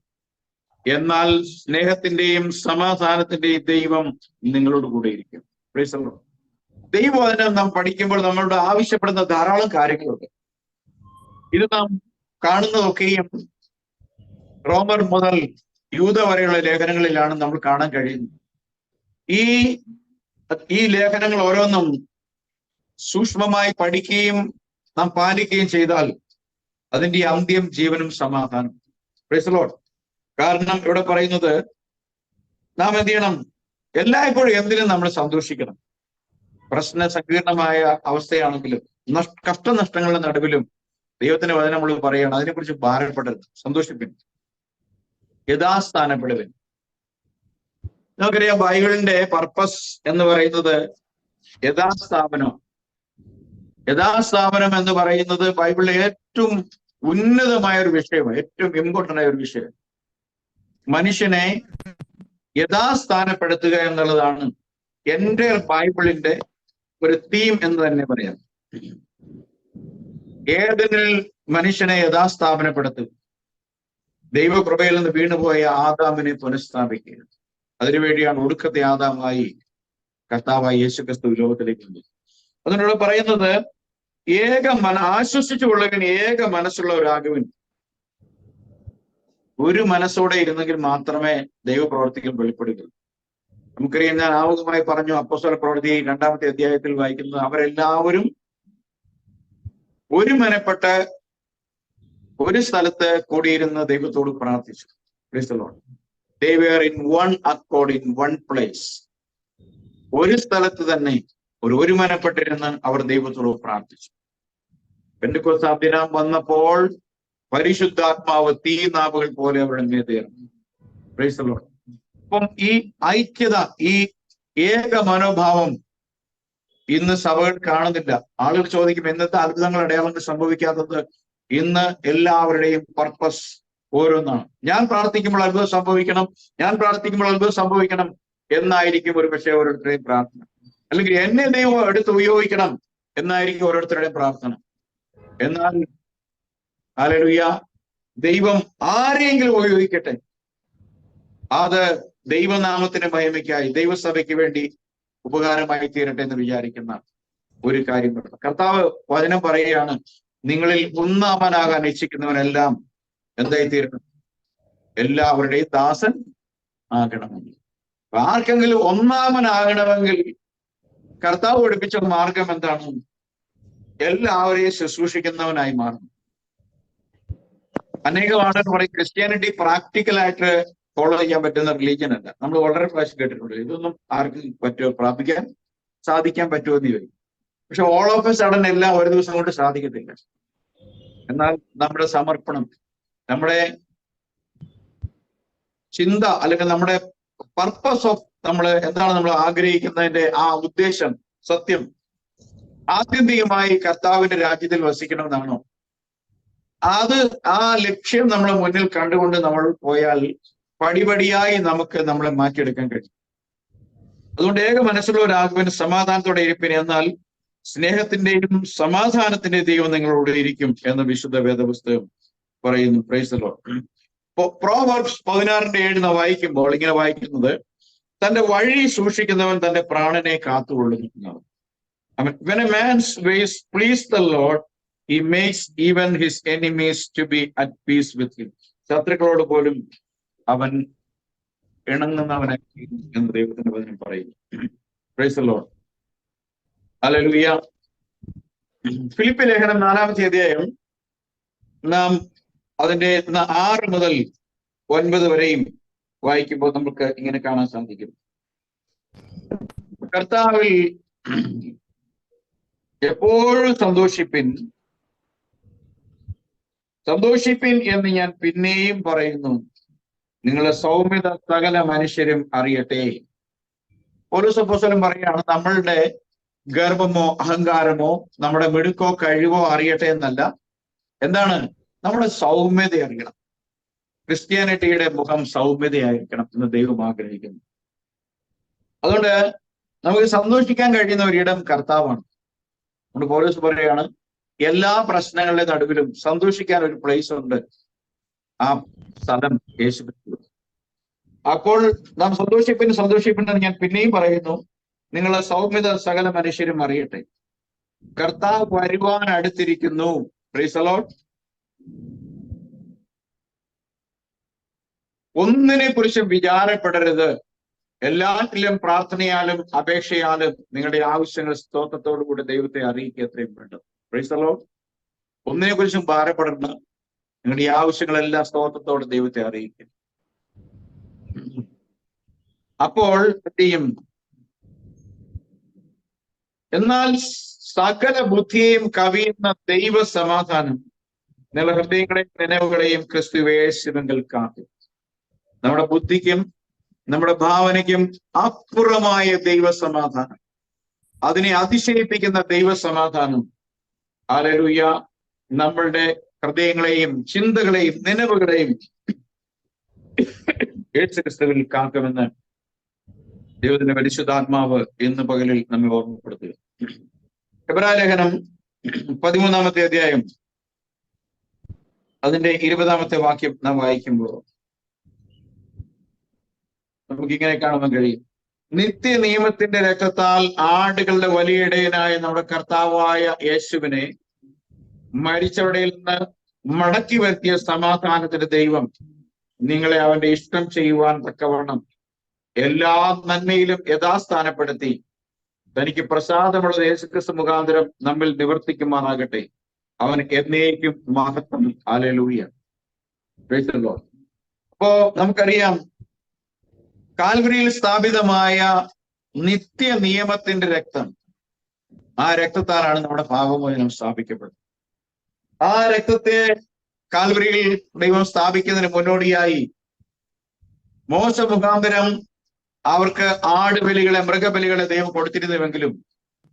എന്നാൽ സ്നേഹത്തിന്റെയും സമാധാനത്തിന്റെയും ദൈവം നിങ്ങളോട് കൂടെ ഇരിക്കും. Price the Lord. ദൈവവചനം നാം പഠിക്കുമ്പോൾ നമ്മളോട് ആവശ്യപ്പെടുന്ന ധാരാളം കാര്യങ്ങളുണ്ട്. ഇത് നാം കാണുന്നതൊക്കെയും റോമർ മുതൽ യൂദ വരെയുള്ള ലേഖനങ്ങളിലാണ് നമ്മൾ കാണാൻ കഴിയുന്നത്. ഈ ലേഖനങ്ങൾ ഓരോന്നും സൂക്ഷ്മമായി പഠിക്കുകയും നാം പാലിക്കുകയും ചെയ്താൽ അതിന്റെ അന്ത്യം ജീവനും സമാധാനം. Price the Lord. കാരണം ഇവിടെ പറയുന്നത് നാം എന്ത് ചെയ്യണം? എല്ലായ്പ്പോഴും എന്തിനും നമ്മൾ സന്തോഷിക്കണം. പ്രശ്ന സങ്കീർണമായ അവസ്ഥയാണെങ്കിലും, കഷ്ടനഷ്ടങ്ങളുടെ നടുവിലും ദൈവത്തിന്റെ വചനം നമ്മൾ പറയണം, അതിനെക്കുറിച്ച് ഭാരപ്പെടരുത്, സന്തോഷിപ്പിൻ, യഥാസ്ഥാനപ്പെടുവിൻ. നമുക്കറിയാം ബൈബിളിന്റെ പർപ്പസ് എന്ന് പറയുന്നത് യഥാസ്ഥാപനം. യഥാസ്ഥാപനം എന്ന് പറയുന്നത് ബൈബിളിലെ ഏറ്റവും ഉന്നതമായ ഒരു വിഷയമാണ്, ഏറ്റവും ഇമ്പോർട്ടന്റ് ആയ ഒരു വിഷയം. മനുഷ്യനെ യഥാസ്ഥാനപ്പെടുത്തുക എന്നുള്ളതാണ് എൻ്റെ ബൈബിളിന്റെ ഒരു തീം എന്ന് തന്നെ പറയാം. ഏതെനിൽ മനുഷ്യനെ യഥാസ്ഥാപനപ്പെടുത്തുക, ദൈവകൃപയിൽ നിന്ന് വീണുപോയ ആദാമിനെ പുനഃസ്ഥാപിക്കുക. അതിനുവേണ്ടിയാണ് ഒടുക്കത്തെ ആദാമായി കർത്താവായ യേശുക്രിസ്തു ലോകത്തിലേക്ക് വന്നത്. അതിനോട് പറയുന്നത് ആശ്വസിച്ചുകൊള്ളവൻ, ഏക മനസ്സുള്ളവരാകുവിൻ. ഒരു മനസ്സോടെ ഇരുന്നെങ്കിൽ മാത്രമേ ദൈവപ്രവർത്തികൾ വെളിപ്പെടുകയുള്ളൂ. നമുക്കറിയാം, ഞാൻ ആമുഖമായി പറഞ്ഞു, അപ്പോസ്തല പ്രവൃത്തി 2-ാമത്തെ അധ്യായത്തിൽ വായിക്കുന്നത് അവരെല്ലാവരും ഒരു മനപ്പെട്ട് ഒരു സ്ഥലത്ത് കൂടിയിരുന്ന് ദൈവത്തോട് പ്രാർത്ഥിച്ചു. Praise the Lord. They were in one accord, in one place. ഒരു സ്ഥലത്ത് തന്നെ ഒരു മനപ്പെട്ടിരുന്ന് അവർ ദൈവത്തോട് പ്രാർത്ഥിച്ചു. പെന്തക്കോസ്ത് ദിനം വന്നപ്പോൾ പരിശുദ്ധാത്മാവ് തീനാവുകൾ പോലെ അവരുടെ മേതേറുന്നു. Praise the Lord. അപ്പം ഈ ഐക്യത, ഈ ഏക മനോഭാവം ഇന്ന് സഭകൾ കാണുന്നില്ല. ആളുകൾ ചോദിക്കും, എന്നത്തെ അത്ഭുതങ്ങൾ അടയാളങ്ങൾ സംഭവിക്കാത്തത്? ഇന്ന് എല്ലാവരുടെയും പർപ്പസ് ഓരോന്നാണ്. ഞാൻ പ്രാർത്ഥിക്കുമ്പോൾ അത്ഭുതം സംഭവിക്കണം, ഞാൻ പ്രാർത്ഥിക്കുമ്പോൾ അത്ഭുതം സംഭവിക്കണം എന്നായിരിക്കും ഒരു പക്ഷേ ഓരോരുത്തരുടെയും പ്രാർത്ഥന. അല്ലെങ്കിൽ എന്നെ ദൈവം എടുത്ത് ഉപയോഗിക്കണം എന്നായിരിക്കും ഓരോരുത്തരുടെയും പ്രാർത്ഥന. എന്നാൽ ഹല്ലേലൂയ, ദൈവം ആരെങ്കിലും ഉപയോഗിക്കട്ടെ, അത് ദൈവനാമത്തിന്റെ മഹിമയ്ക്കായി, ദൈവസഭയ്ക്ക് വേണ്ടി ഉപകാരമായി തീരട്ടെ എന്ന് വിചാരിക്കുന്ന ഒരു കാര്യം. കർത്താവ് വചനം പറയുകയാണ്, നിങ്ങളിൽ ഒന്നാമനാകാൻ ഇച്ഛിക്കുന്നവനെല്ലാം എന്തായി തീരണം? എല്ലാവരുടെയും ദാസൻ ആകണമെങ്കിൽ. ആർക്കെങ്കിലും ഒന്നാമനാകണമെങ്കിൽ കർത്താവ് പഠിപ്പിച്ച മാർഗം എന്താണ്? എല്ലാവരെയും ശുശ്രൂഷിക്കുന്നവനായി മാറണം. അനേകം ആളുകൾ പറയും ക്രിസ്ത്യാനിറ്റി പ്രാക്ടിക്കലായിട്ട് ഫോളോ ചെയ്യാൻ പറ്റുന്ന റിലീജിയൻ അല്ല. നമ്മൾ വളരെ പ്രാവശ്യം കേട്ടിട്ടുണ്ട്, ഇതൊന്നും ആർക്കും പറ്റുമോ, പ്രാപിക്കാൻ സാധിക്കാൻ പറ്റുമോ എന്ന് ചോദിക്കും. പക്ഷെ ഓൾ ഓഫ് എ സഡൻ എല്ലാം ഒരു ദിവസം കൊണ്ട് സാധിക്കത്തില്ല. എന്നാൽ നമ്മുടെ സമർപ്പണം, നമ്മുടെ ചിന്ത, അല്ലെങ്കിൽ നമ്മുടെ പർപ്പസ് ഓഫ് നമ്മൾ എന്താണ് നമ്മൾ ആഗ്രഹിക്കുന്നതിന്റെ ആ ഉദ്ദേശം, സത്യം ആത്യന്തികമായി കർത്താവിന്റെ രാജ്യത്തിൽ വസിക്കണമെന്നാണോ? അത് ആ ലക്ഷ്യം നമ്മളെ മുന്നിൽ കണ്ടുകൊണ്ട് നമ്മൾ പോയാൽ പടിപടിയായി നമുക്ക് നമ്മളെ മാറ്റിയെടുക്കാൻ കഴിയും. അതുകൊണ്ട് ഏക മനസ്സുള്ളവരാകുവാൻ സമാധാനത്തോടെ ഇരിപ്പിന്, എന്നാൽ സ്നേഹത്തിന്റെയും സമാധാനത്തിന്റെയും ദൈവം നിങ്ങളോട് ഇരിക്കും എന്ന് വിശുദ്ധ വേദപുസ്തകം പറയുന്നു. Price the Lord. പ്രോവർബ്സ് 16:7 വായിക്കുമ്പോൾ ഇങ്ങനെ വായിക്കുന്നത്, തന്റെ വഴി സൂക്ഷിക്കുന്നവൻ തന്റെ പ്രാണനെ കാത്തുകൊള്ളുന്നു. When a man's ways please the Lord, he makes even his enemies to be at peace with him. ശത്രുക്കളോട് പോലും അവൻ ഇണങ്ങുന്നവനായി എന്ന് ദൈവത്തിന്റെ വചനം പറയുന്നു. Praise the Lord. Hallelujah. Philippi ലേഖനം 4-ാമത്തെ അധ്യായം നാം അതിന്റെ 6 മുതൽ 9 വരെയും വായിക്കുമ്പോൾ നമുക്ക് ഇങ്ങനെ കാണാൻ സാധിക്കും, കർത്താവിൽ എപ്പോഴും സന്തോഷിപ്പിൻ എന്ന് ഞാൻ പിന്നെയും പറയുന്നു, നിങ്ങളുടെ സൗമ്യത സകല മനുഷ്യരും അറിയട്ടെ. പൗലോസ് അപ്പോസ്തലൻ പറയാണ്, നമ്മളുടെ ഗർവമോ അഹങ്കാരമോ നമ്മുടെ മിടുക്കോ കഴിവോ അറിയട്ടെ എന്നല്ല, എന്താണ്? നമ്മുടെ സൗമ്യത അറിയണം. ക്രിസ്ത്യാനിറ്റിയുടെ മുഖം സൗമ്യതയായിരിക്കണം എന്ന് ദൈവം ആഗ്രഹിക്കുന്നു. അതുകൊണ്ട് നമുക്ക് സന്തോഷിക്കാൻ കഴിയുന്ന ഒരിടം കർത്താവാണ്. നമ്മുടെ പൗലോസ് പറയുകയാണ്, എല്ലാ പ്രശ്നങ്ങളുടെ നടുവിലും സന്തോഷിക്കാൻ ഒരു പ്ലേസ് ഉണ്ട്, ആ സ്ഥലം യേശുക്രിസ്തു. അപ്പോൾ നാം സന്തോഷിപ്പിന് ഞാൻ പിന്നെയും പറയുന്നു, നിങ്ങളെ സൗമ്യത സകല മനുഷ്യരും അറിയട്ടെ. കർത്താവ് വരുവാൻ അടുത്തിരിക്കുന്നു. Price the Lord. ഒന്നിനെ കുറിച്ചും വിചാരപ്പെടരുത്, എല്ലാറ്റിലും പ്രാർത്ഥനയാലും അപേക്ഷയാലും നിങ്ങളുടെ ആവശ്യങ്ങൾ സ്തോത്രത്തോടു കൂടി ദൈവത്തെ അറിയിക്കുക, എത്രയും വേണ്ടത്. Price the Lord. ഒന്നിനെ കുറിച്ചും ഭാരപ്പെടരുത്, നിങ്ങളുടെ ഈ ആവശ്യങ്ങളെല്ലാം സ്തോത്രത്തോടെ ദൈവത്തെ അറിയിക്കുക. അപ്പോൾ ചെയ്യും. എന്നാൽ സകല ബുദ്ധിയെയും കവിയുന്ന ദൈവ സമാധാനം നിങ്ങളുടെ ഹൃദയങ്ങളെയും നനവുകളെയും ക്രിസ്തുവേശുവിൽ കാക്കും. നമ്മുടെ ബുദ്ധിക്കും നമ്മുടെ ഭാവനയ്ക്കും അപ്പുറമായ ദൈവസമാധാനം, അതിനെ അതിശയിപ്പിക്കുന്ന ദൈവസമാധാനം, ഹല്ലേലൂയ, നമ്മളുടെ ഹൃദയങ്ങളെയും ചിന്തകളെയും നനവുകളെയും യേശുക്രിസ്തുവിൽ കാക്കുമെന്ന് ദൈവത്തിന്റെ പരിശുദ്ധാത്മാവ് ഇന്ന് പകലിൽ നമ്മെ ഓർമ്മപ്പെടുത്തുക. എബ്രായലേഖനം 13-ാമത്തെ അധ്യായം അതിന്റെ 20-ാമത്തെ വാക്യം നാം വായിക്കുമ്പോൾ നമുക്കിങ്ങനെ കാണുവാൻ കഴിയും, നിത്യ നിയമത്തിന്റെ രക്തത്താൽ ആടുകളുടെ വലിയ ഇടയനായ നമ്മുടെ കർത്താവായ യേശുവിനെ മരിച്ചവരുടെ നിന്ന് മടക്കി വരുത്തിയ സമാധാനത്തിന്റെ ദൈവം നിങ്ങളെ അവന്റെ ഇഷ്ടം ചെയ്യുവാൻ തക്കവണ്ണം എല്ലാ നന്മയിലും യഥാസ്ഥാനപ്പെടുത്തി തനിക്ക് പ്രസാദമുള്ള യേശുക്രിസ്തു മുഖാന്തരം നമ്മിൽ നിവർത്തിക്കുമാറാകട്ടെ. അവൻ എന്നേക്കും മഹത്വം. ഹല്ലേലൂയ. Price the Lord. അപ്പോ നമുക്കറിയാം, കാൽവരിയിൽ സ്ഥാപിതമായ നിത്യ നിയമത്തിന്റെ രക്തം, ആ രക്തത്താലാണ് നമ്മുടെ പാപമോചനം സ്ഥാപിക്കപ്പെടുന്നത്. ആ രക്തത്തെ കാൽവരിയിൽ ദൈവം സ്ഥാപിക്കുന്നതിന് മുന്നോടിയായി മോശ മുഖാന്തരം അവർക്ക് ആടുബലികളെ, മൃഗബലികളെ ദൈവം കൊടുത്തിരുന്നുവെങ്കിലും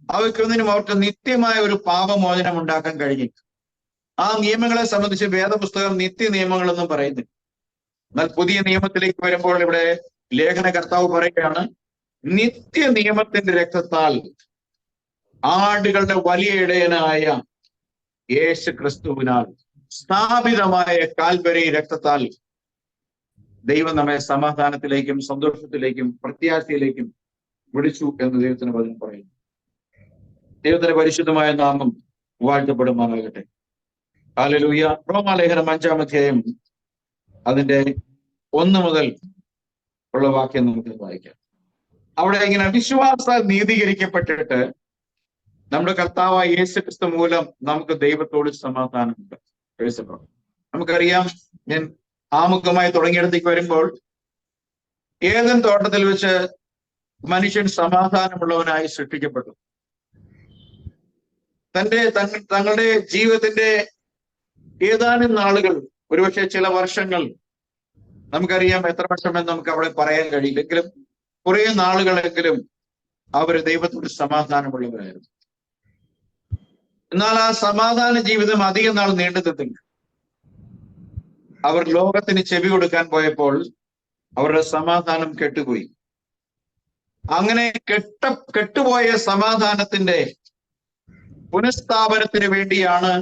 അവയ്ക്കൊന്നിനും അവർക്ക് നിത്യമായ ഒരു പാപമോചനം ഉണ്ടാക്കാൻ കഴിഞ്ഞില്ല. ആ നിയമങ്ങളെ സംബന്ധിച്ച് വേദപുസ്തകം നിത്യ നിയമങ്ങളെന്നും പറയുന്നില്ല. എന്നാൽ പുതിയ നിയമത്തിലേക്ക് വരുമ്പോൾ ഇവിടെ ലേഖന കർത്താവ് പറയുകയാണ്, നിത്യ നിയമത്തിന്റെ രക്തത്താൽ ആടുകളുടെ വലിയ ഇടയനായ യേശു ക്രിസ്തുവിനാൽ സ്ഥാപിതമായ കാൽവരി രക്തത്താൽ ദൈവം നമ്മെ സമാധാനത്തിലേക്കും സന്തോഷത്തിലേക്കും പ്രത്യാശയിലേക്കും വിളിച്ചു എന്ന് ദൈവത്തിന് വചനം പറയുന്നു. ദൈവത്തിന്റെ പരിശുദ്ധമായ നാമം വാഴ്ത്തപ്പെടുമാറാകട്ടെ. ഹല്ലേലൂയ. റോമാലേഖനം 5-ാം അധ്യായം അതിന്റെ 1 മുതൽ ഉള്ള വാക്യം നമുക്ക് വായിക്കാം. അവിടെ ഇങ്ങനെ, വിശ്വാസാൽ നീതീകരിക്കപ്പെട്ടിട്ട് നമ്മുടെ കർത്താവായ യേശു ക്രിസ്തു മൂലം നമുക്ക് ദൈവത്തോട് സമാധാനമുണ്ട്. നമുക്കറിയാം, ഞാൻ ആമുഖമായി തുടങ്ങിയിടത്തേക്ക് വരുമ്പോൾ, ഏദൻ തോട്ടത്തിൽ വെച്ച് മനുഷ്യൻ സമാധാനമുള്ളവനായി സൃഷ്ടിക്കപ്പെട്ടു. തങ്ങളുടെ ജീവിതത്തിന്റെ ഏതാനും നാളുകൾ, ഒരുപക്ഷെ ചില വർഷങ്ങൾ, നമുക്കറിയാം എത്ര വർഷമെന്ന് നമുക്ക് അവിടെ പറയാൻ കഴിയില്ലെങ്കിലും കുറെ നാളുകളെങ്കിലും അവർ ദൈവത്തോട് സമാധാനമുള്ളവരായിരുന്നു. എന്നാൽ ആ സമാധാന ജീവിതം അധികം നാൾ നീണ്ടു നിന്നില്ല. അവർ ലോകത്തിന് ചെവി കൊടുക്കാൻ പോയപ്പോൾ അവരുടെ സമാധാനം കെട്ടുപോയി. അങ്ങനെ കെട്ടുപോയ സമാധാനത്തിന്റെ പുനഃസ്ഥാപനത്തിന് വേണ്ടിയാണ്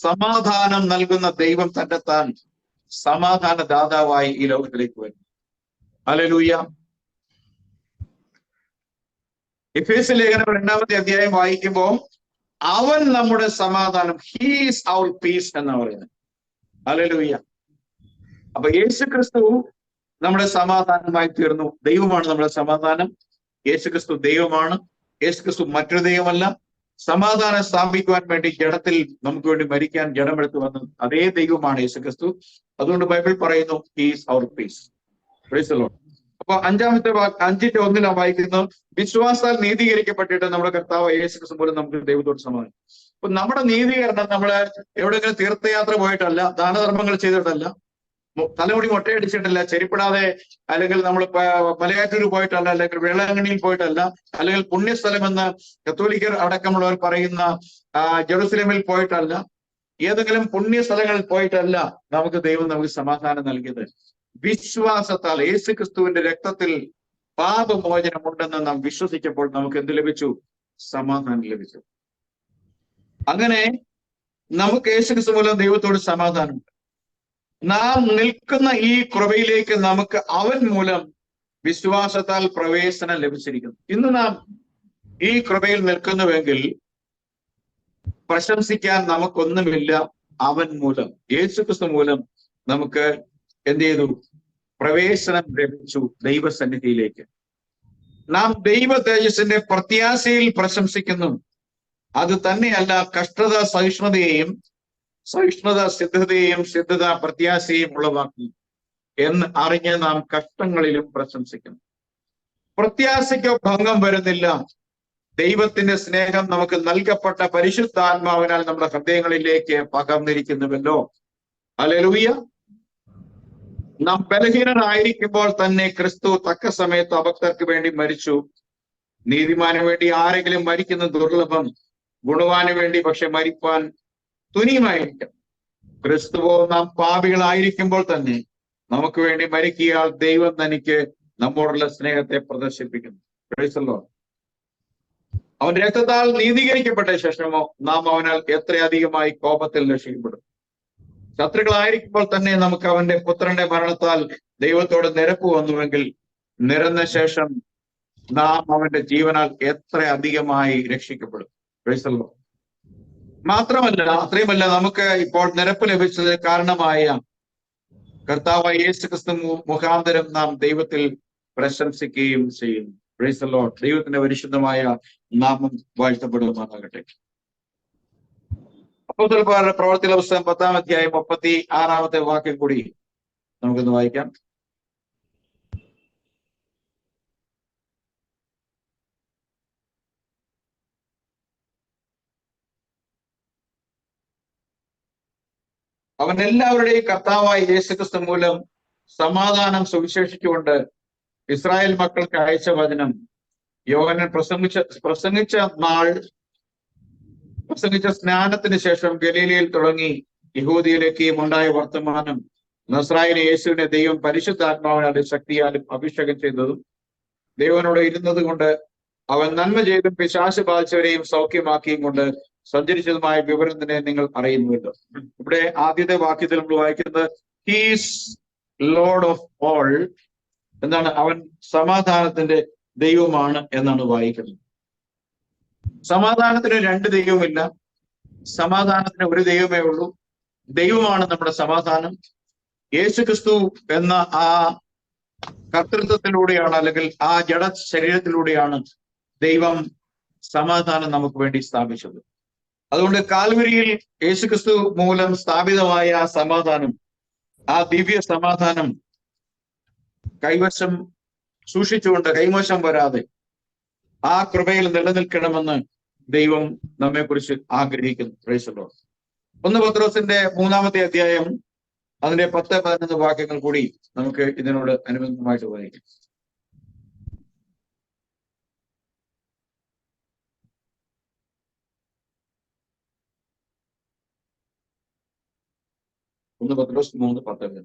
സമാധാനം നൽകുന്ന ദൈവം തന്നെത്താൻ സമാധാന ദാതാവായി ഈ ലോകത്തിലേക്ക് വരുന്നു. ഹല്ലേലൂയ. എഫേസ്യ ലേഖനം 2-ാമത്തെ അധ്യായം വായിക്കുമ്പോൾ, അവൻ നമ്മുടെ സമാധാനം, ഹീസ് അവർ പീസ് എന്ന് പറയുന്നത്. ഹല്ലേലൂയ. അപ്പൊ യേശു ക്രിസ്തു നമ്മുടെ സമാധാനമായി തീർന്നു. ദൈവമാണ് നമ്മുടെ സമാധാനം. യേശു ക്രിസ്തു ദൈവമാണ്. യേശു ക്രിസ്തു മറ്റൊരു ദൈവമല്ല. സമാധാനം സ്ഥാപിക്കുവാൻ വേണ്ടി ജഡത്തിൽ നമുക്ക് വേണ്ടി മരിക്കാൻ ജഡമെടുത്ത് വന്നത് അതേ ദൈവമാണ് യേശു ക്രിസ്തു. അതുകൊണ്ട് ബൈബിൾ പറയുന്നു, he's our peace. Praise the Lord. അപ്പൊ 5-ന്റെ 1 വായിക്കുന്നു, വിശ്വാസാൽ നീതീകരിക്കപ്പെട്ടിട്ട് നമ്മുടെ കർത്താവ് യേശു ക്രിസ്തു മൂലം നമുക്ക് ദൈവത്തോട് സമാധാനം. അപ്പൊ നമ്മുടെ നീതീകരണം നമ്മള് എവിടെയെങ്കിലും തീർത്ഥയാത്ര പോയിട്ടല്ല, ദാനധർമ്മങ്ങൾ ചെയ്തിട്ടല്ല, തലമുടി മൊട്ടയടിച്ചിട്ടല്ല, ചെരിപ്പിടാതെ, അല്ലെങ്കിൽ നമ്മൾ മലയാറ്റൂർ പോയിട്ടല്ല, അല്ലെങ്കിൽ വേളാങ്കണ്ണിയിൽ പോയിട്ടല്ല, അല്ലെങ്കിൽ പുണ്യസ്ഥലമെന്ന് കത്തോലിക്കർ അടക്കമുള്ളവർ പറയുന്ന ജെറുസലേമിൽ പോയിട്ടല്ല, ഏതെങ്കിലും പുണ്യസ്ഥലങ്ങളിൽ പോയിട്ടല്ല നമുക്ക് സമാധാനം നൽകിയത്. വിശ്വാസത്താൽ യേശു ക്രിസ്തുവിന്റെ രക്തത്തിൽ പാപമോചനമുണ്ടെന്ന് നാം വിശ്വസിച്ചപ്പോൾ നമുക്ക് എന്ത് ലഭിച്ചു? സമാധാനം ലഭിച്ചു. അങ്ങനെ നമുക്ക് യേശു ക്രിസ്തു മൂലം ദൈവത്തോട് സമാധാനമുണ്ട്. നാം നിൽക്കുന്ന ഈ കൃപയിലേക്ക് നമുക്ക് അവൻ മൂലം വിശ്വാസത്താൽ പ്രവേശനം ലഭിച്ചിരിക്കുന്നു. ഇന്ന് നാം ഈ കൃപയിൽ നിൽക്കുന്നുവെങ്കിൽ പ്രശംസിക്കാൻ നമുക്കൊന്നുമില്ല. അവൻ മൂലം, യേശു ക്രിസ്തു മൂലം നമുക്ക് എന്ത് ചെയ്തു? പ്രവേശനം ലഭിച്ചു ദൈവസന്നിധിയിലേക്ക്. നാം ദൈവ തേജസ്സിന്റെ പ്രത്യാശയിൽ പ്രശംസിക്കുന്നു. അത് തന്നെയല്ല, കഷ്ടത സഹിഷ്ണുതയെയും, സഹിഷ്ണുത സിദ്ധതയെയും, സിദ്ധത പ്രത്യാശയും ഉളവാക്കി എന്ന് അറിഞ്ഞ് നാം കഷ്ടങ്ങളിലും പ്രശംസിക്കുന്നു. പ്രത്യാശയ്ക്കോ ഭംഗം വരുന്നില്ല. ദൈവത്തിന്റെ സ്നേഹം നമുക്ക് നൽകപ്പെട്ട പരിശുദ്ധാത്മാവിനാൽ നമ്മുടെ ഹൃദയങ്ങളിലേക്ക് പകർന്നിരിക്കുന്നുവല്ലോ. ഹല്ലേലൂയ. നാം ബലഹീനരായിരിക്കുമ്പോൾ തന്നെ ക്രിസ്തു തക്ക സമയത്ത് അഭക്തർക്ക് വേണ്ടി മരിച്ചു. നീതിമാന് വേണ്ടി ആരെങ്കിലും മരിക്കുന്നത് ദുർലഭം, ഗുണവാന് വേണ്ടി പക്ഷെ മരിപ്പാൻ തുനിയുമായിരിക്കും. ക്രിസ്തുവോ നാം പാപികളായിരിക്കുമ്പോൾ തന്നെ നമുക്ക് വേണ്ടി മരിക്കിയാൽ ദൈവം തനിക്ക് നമ്മോടുള്ള സ്നേഹത്തെ പ്രദർശിപ്പിക്കുന്നു. Price the Lord. അവൻ രക്തത്താൽ നീതീകരിക്കപ്പെട്ട ശേഷമോ നാം അവനാൽ എത്രയധികമായി കോപത്തിൽ രക്ഷിക്കപ്പെടും. ശത്രുക്കളായിരിക്കുമ്പോൾ തന്നെ നമുക്ക് അവന്റെ പുത്രന്റെ മരണത്താൽ ദൈവത്തോട് നിരപ്പ് വന്നുവെങ്കിൽ നിരന്ന ശേഷം നാം അവന്റെ ജീവനാൽ എത്ര അധികമായി രക്ഷിക്കപ്പെടും. Price the Lord. മാത്രമല്ല, അത്രയുമല്ല, നമുക്ക് ഇപ്പോൾ നിരപ്പ് ലഭിച്ചത് കാരണമായ കർത്താവായ യേശു ക്രിസ്തു മുഖാന്തരം നാം ദൈവത്തിൽ പ്രശംസിക്കുകയും ചെയ്യുന്നു. Price the Lord. ദൈവത്തിന്റെ പരിശുദ്ധമായ നാമം വാഴ്ത്തപ്പെടുമാറാകട്ടെ. അപ്പോസ്തലന്മാരുടെ പ്രവർത്തികളുടെ പുസ്തകം 10-ാം അധ്യായം 36-ാമത്തെ വാക്യം കൂടി നമുക്കൊന്ന് വായിക്കാം. അവൻ എല്ലാവരുടെയും കർത്താവായ യേശുക്രിസ്തു മൂലം സമാധാനം സുവിശേഷിച്ചുകൊണ്ട് ഇസ്രായേൽ മക്കൾക്ക് അയച്ച വചനം യോഹന്നാൻ പ്രസംഗിച്ച സ്നാനത്തിന് ശേഷം ഗലീലയിൽ തുടങ്ങി യഹൂദിയിലേക്കും ഉണ്ടായ വർത്തമാനം നസ്രായനെ യേശുവിനെ ദൈവം പരിശുദ്ധാത്മാവിനാലും ശക്തിയാലും അഭിഷേകം ചെയ്തതും ദൈവനോട് ഇരുന്നത് കൊണ്ട് അവൻ നന്മ ചെയ്തും പിശാച് ബാധിച്ചവരെയും സൗഖ്യമാക്കിയും കൊണ്ട് സഞ്ചരിച്ചതുമായ വിവരം തന്നെ നിങ്ങൾ അറിയുന്നുവല്ലോ. ഇവിടെ ആദ്യത്തെ വാക്യത്തിൽ നമ്മൾ വായിക്കുന്നത് ഹീസ് ലോർഡ് ഓഫ് ഓൾ എന്താണ്, അവൻ സമാധാനത്തിന്റെ ദൈവമാണ് എന്നാണ് വായിക്കുന്നത്. സമാധാനത്തിന് രണ്ട് ദൈവമില്ല, സമാധാനത്തിന് ഒരു ദൈവമേ ഉള്ളൂ. ദൈവമാണ് നമ്മുടെ സമാധാനം. യേശുക്രിസ്തു എന്ന ആ കർത്തൃത്വത്തിലൂടെയാണ്, അല്ലെങ്കിൽ ആ ജഡ ശരീരത്തിലൂടെയാണ് ദൈവം സമാധാനം നമുക്ക് വേണ്ടി സ്ഥാപിച്ചത്. അതുകൊണ്ട് കാൽവരിയിൽ യേശുക്രിസ്തു മൂലം സ്ഥാപിതമായ ആ സമാധാനം, ആ ദിവ്യ സമാധാനം കൈവശം സൂക്ഷിച്ചുകൊണ്ട് കൈമോശം വരാതെ ആ കൃപയിൽ നിലനിൽക്കണമെന്ന് ദൈവം നമ്മെക്കുറിച്ച് ആഗ്രഹിക്കുന്നു. Price the Lord. 1 പത്രോസിന്റെ 3-ാമത്തെ അധ്യായം അതിന്റെ 10-11 വാക്യങ്ങൾ കൂടി നമുക്ക് ഇതിനോട് അനുബന്ധമായിട്ട് വായിക്കാം. പത്രോസ് 3:10.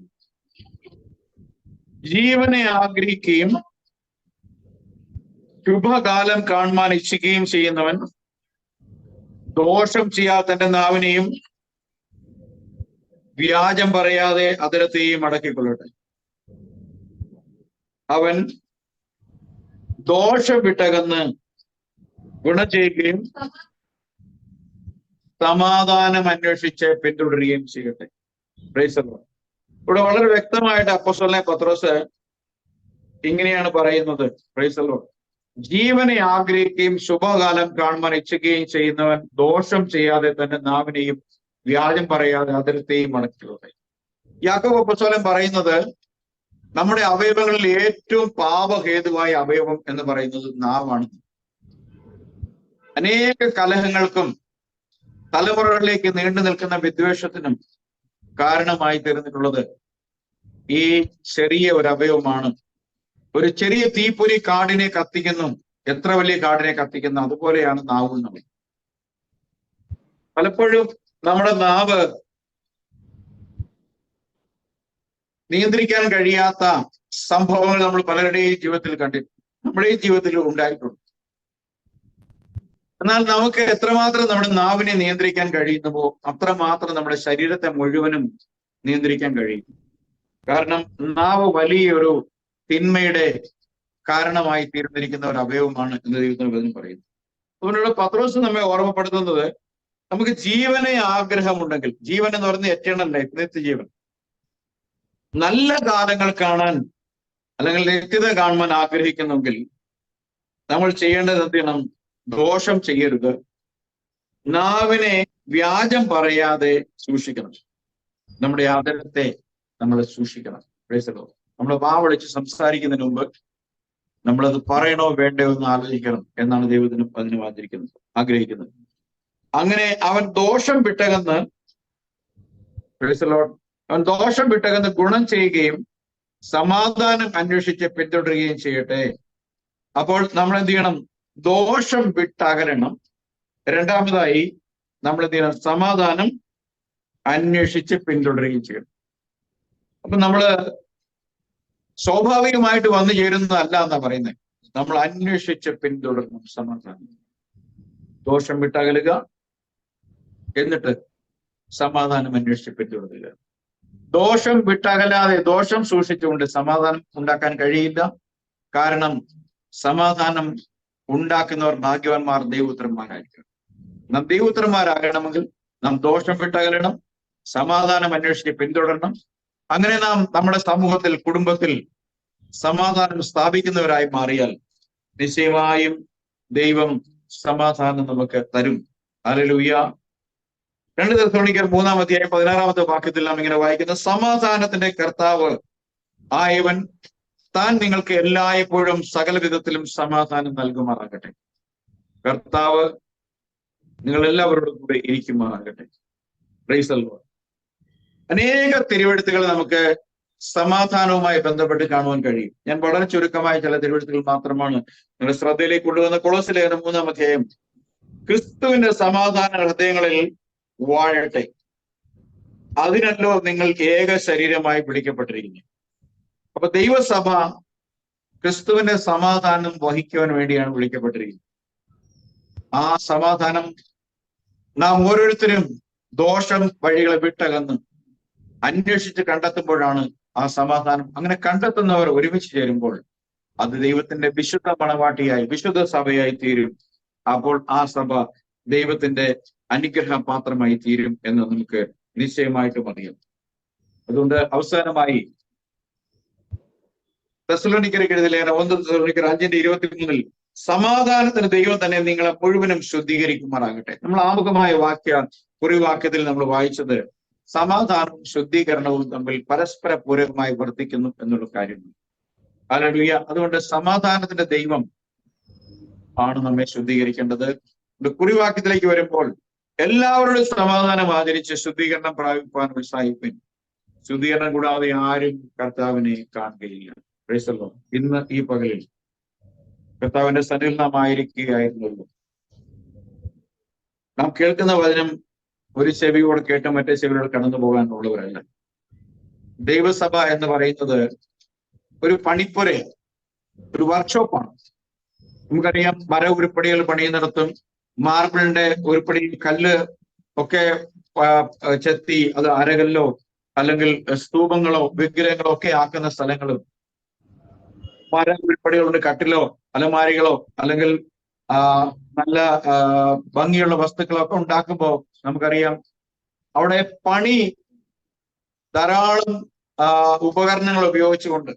ജീവനെ ആഗ്രഹിക്കുകയും ശുഭകാലം കാണുവാൻ ഇച്ഛിക്കുകയും ചെയ്യുന്നവൻ ദോഷം ചെയ്യാതെ തന്റെ നാവിനെയും വ്യാജം പറയാതെ അതിരത്തെയും അടക്കിക്കൊള്ളട്ടെ. അവൻ ദോഷം വിട്ടകന്ന് ഗുണം ചെയ്യുകയും സമാധാനം അന്വേഷിച്ച് പിന്തുടരുകയും ചെയ്യട്ടെ. Price the Lord. ഇവിടെ വളരെ വ്യക്തമായിട്ട് അപ്പോസ്തലനായ പത്രോസ് ഇങ്ങനെയാണ് പറയുന്നത്. Price the Lord. ജീവനെ ആഗ്രഹിക്കുകയും ശുഭകാലം കാണുവാൻ ഇച്ഛിക്കുകയും ചെയ്യുന്നവൻ ദോഷം ചെയ്യാതെ തന്റെ നാവിനെയും വ്യാജം പറയാതെ അതിരത്തെയും അടക്കിക്കൊള്ളട്ടെ. യാക്കോബ് അപ്പോസ്തലൻ പറയുന്നത് നമ്മുടെ അവയവങ്ങളിൽ ഏറ്റവും പാപഹേതുവായ അവയവം എന്ന് പറയുന്നത് നാവാണ്. അനേക കലഹങ്ങൾക്കും തലമുറകളിലേക്ക് നീണ്ടു നിൽക്കുന്ന വിദ്വേഷത്തിനും കാരണമായി തീർന്നിട്ടുള്ളത് ഈ ചെറിയ ഒരു അവയവമാണ്. ഒരു ചെറിയ തീപ്പൊരി കാടിനെ കത്തിക്കുന്നു, എത്ര വലിയ കാടിനെ കത്തിക്കുന്നു, അതുപോലെയാണ് നാവും നമ്മൾ. പലപ്പോഴും നമ്മുടെ നാവ് നിയന്ത്രിക്കാൻ കഴിയാത്ത സംഭവങ്ങൾ നമ്മൾ പലരുടെയും ജീവിതത്തിൽ കണ്ടിട്ടുണ്ട്, നമ്മുടെ ജീവിതത്തിൽ ഉണ്ടായിട്ടുണ്ട്. എന്നാൽ നമുക്ക് എത്രമാത്രം നമ്മുടെ നാവിനെ നിയന്ത്രിക്കാൻ കഴിയുന്നുവോ അത്രമാത്രം നമ്മുടെ ശരീരത്തെ മുഴുവനും നിയന്ത്രിക്കാൻ കഴിയും. കാരണം നാവ് വലിയൊരു തിന്മയുടെ കാരണമായി തീർന്നിരിക്കുന്ന ഒരു അവയവമാണ് എന്ന് ദൈവത്തിന് വചനം പറയുന്നു. അതുകൊണ്ടുള്ള പത്രോസ് നമ്മെ ഓർമ്മപ്പെടുത്തുന്നത്, നമുക്ക് ജീവനെ ആഗ്രഹമുണ്ടെങ്കിൽ, ജീവൻ എന്ന് പറയുന്നത് എറ്റേണൽ ലൈഫ്, നിത്യജീവൻ, നല്ല കാലങ്ങൾ കാണാൻ അല്ലെങ്കിൽ നിത്യത കാണുവാൻ ആഗ്രഹിക്കുന്നെങ്കിൽ നമ്മൾ ചെയ്യേണ്ടത് എന്ത് ചെയ്യണം? ദോഷം ചെയ്യരുത്, നാവിനെ വ്യാജം പറയാതെ സൂക്ഷിക്കണം, നമ്മുടെ ആദരത്തെ നമ്മൾ സൂക്ഷിക്കണം. Price the Lord. നമ്മൾ വാവളിച്ച് സംസാരിക്കുന്നതിന് മുമ്പ് നമ്മളത് പറയണോ വേണ്ടയോ എന്ന് ആലോചിക്കണം എന്നാണ് ദൈവത്തിന് അതിന് ആഗ്രഹിക്കുന്നത്. അങ്ങനെ അവൻ ദോഷം വിട്ടകന്ന്, പ്രൈസ് ദി ലോർഡ്, അവൻ ദോഷം വിട്ടകന്ന് ഗുണം ചെയ്യുകയും സമാധാനം അന്വേഷിച്ച് പിന്തുടരുകയും ചെയ്യട്ടെ. അപ്പോൾ നമ്മൾ എന്ത് ചെയ്യണം? ദോഷം വിട്ടകലണം. രണ്ടാമതായി നമ്മൾ എന്ത് ചെയ്യണം? സമാധാനം അന്വേഷിച്ച് പിന്തുടരുകയും ചെയ്യണം. അപ്പൊ നമ്മള് സ്വാഭാവികമായിട്ട് വന്നു ചേരുന്നതല്ല എന്നാ പറയുന്നത്. നമ്മൾ അന്വേഷിച്ച് പിന്തുടരണം സമാധാനം. ദോഷം വിട്ടകലുക, എന്നിട്ട് സമാധാനം അന്വേഷിച്ച് പിന്തുടരുക. ദോഷം വിട്ടകലാതെ ദോഷം സൂക്ഷിച്ചുകൊണ്ട് സമാധാനം ഉണ്ടാക്കാൻ കഴിയില്ല. കാരണം സമാധാനം ഉണ്ടാക്കുന്നവർ ഭാഗ്യവാന്മാർ, ദൈവപുത്രന്മാരായിരിക്കണം. നാം ദൈവപുത്രന്മാരാകണമെങ്കിൽ നാം ദോഷം വിട്ടകലണം, സമാധാനം അന്വേഷിച്ച് പിന്തുടരണം, അങ്ങനെ നാം നമ്മുടെ സമൂഹത്തിൽ, കുടുംബത്തിൽ സമാധാനം സ്ഥാപിക്കുന്നവരായി മാറിയാൽ നിശ്ചയമായും ദൈവം സമാധാനം നമുക്ക് തരും. ഹല്ലേലൂയ. 2 തെസ്സലോനിക്കർ 3-ാം അധ്യായം 16-ാമത്തെ വാക്യത്തിൽ നാം ഇങ്ങനെ വായിക്കുന്ന, സമാധാനത്തിന്റെ കർത്താവ് ആയവൻ താൻ നിങ്ങൾക്ക് എല്ലായ്പ്പോഴും സകല വിധത്തിലും സമാധാനം നൽകുമാറാകട്ടെ. കർത്താവ് നിങ്ങൾ എല്ലാവരോടും കൂടെ ഇരിക്കുമാറാകട്ടെ. Price the Lord. അനേക തിരുവെഴുത്തുകൾ നമുക്ക് സമാധാനവുമായി ബന്ധപ്പെട്ട് കാണുവാൻ കഴിയും. ഞാൻ വളരെ ചുരുക്കമായ ചില തിരുവെഴുത്തുകൾ മാത്രമാണ് നിങ്ങളുടെ ശ്രദ്ധയിലേക്ക് കൊണ്ടുവന്ന. കൊളോസ്യ ലേഖനം 3-ാം അധ്യായം, ക്രിസ്തുവിന്റെ സമാധാന ഹൃദയങ്ങളിൽ വാഴട്ടെ, അതിനല്ലോ നിങ്ങൾ ഏക ശരീരമായി വിളിക്കപ്പെട്ടിരിക്കുന്നു. അപ്പൊ ദൈവസഭ ക്രിസ്തുവിന്റെ സമാധാനം വഹിക്കുവാൻ വേണ്ടിയാണ് വിളിക്കപ്പെട്ടിരിക്കുന്നത്. ആ സമാധാനം നാം ഓരോരുത്തരും ദോഷം വഴികളെ വിട്ടകന്ന് അന്വേഷിച്ച് കണ്ടെത്തുമ്പോഴാണ് ആ സമാധാനം. അങ്ങനെ കണ്ടെത്തുന്നവർ ഒരുമിച്ച് ചേരുമ്പോൾ അത് ദൈവത്തിന്റെ വിശുദ്ധ മണവാട്ടിയായി, വിശുദ്ധ സഭയായി തീരും. അപ്പോൾ ആ സഭ ദൈവത്തിന്റെ അനുഗ്രഹ പാത്രമായി തീരും എന്ന് നമുക്ക് നിശ്ചയമായിട്ടും അറിയാം. അതുകൊണ്ട് അവസാനമായി തെസ്സലോനിക്കർക്ക് എഴുതിയ ലേഖനം 1 തെസ്സലോനിക്കർ 5:23 സമാധാനത്തിന് ദൈവം തന്നെ നിങ്ങളെ മുഴുവനും ശുദ്ധീകരിക്കുമാറാകട്ടെ. നമ്മൾ ആമുഖമായ കുറിവാക്യത്തിൽ നമ്മൾ വായിച്ചത് സമാധാനവും ശുദ്ധീകരണവും തമ്മിൽ പരസ്പര പൂരകമായി വർത്തിക്കുന്നു എന്നുള്ള കാര്യമാണ്. ഹല്ലേലൂയ. അതുകൊണ്ട് സമാധാനത്തിന്റെ ദൈവം ആണ് നമ്മെ ശുദ്ധീകരിക്കേണ്ടത്. കുറിവാക്യത്തിലേക്ക് വരുമ്പോൾ എല്ലാവരോടും സമാധാനം ആചരിച്ച് ശുദ്ധീകരണം പ്രാപിപ്പാൻ ഉത്സാഹിപ്പിൻ. ശുദ്ധീകരണം കൂടാതെ ആരും കർത്താവിനെ കാണുകയില്ല. Price the Lord. ഇന്ന് ഈ പകലിൽ കർത്താവിന്റെ സന്നിധിയിൽ നാം ആയിരിക്കുകയായിരുന്നുള്ളൂ. നാം കേൾക്കുന്ന വചനം ഒരു ചെവിയോട് കേട്ട് മറ്റേ ചെവിയോട് കടന്നു പോകാനുള്ളവരല്ല. ദൈവസഭ എന്ന് പറയുന്നത് ഒരു പണിപ്പുരയാണ്, ഒരു വർക്ക്ഷോപ്പാണ്. നമുക്കറിയാം, മര ഉരുപ്പടികൾ പണിയുന്നിടത്തും മാർബിളിന്റെ ഉരുപ്പടിയിൽ കല്ല് ഒക്കെ ചെത്തി അത് അരകല്ലോ അല്ലെങ്കിൽ സ്തൂപങ്ങളോ വിഗ്രഹങ്ങളോ ഒക്കെ ആക്കുന്ന സ്ഥലങ്ങളും മര ഉരുപ്പടികളുടെ കട്ടിലോ അലമാരികളോ അല്ലെങ്കിൽ നല്ല ഭംഗിയുള്ള വസ്തുക്കളൊക്കെ ഉണ്ടാക്കുമ്പോൾ നമുക്കറിയാം അവിടെ പണി ധാരാളം ഉപകരണങ്ങൾ ഉപയോഗിച്ചുകൊണ്ട്,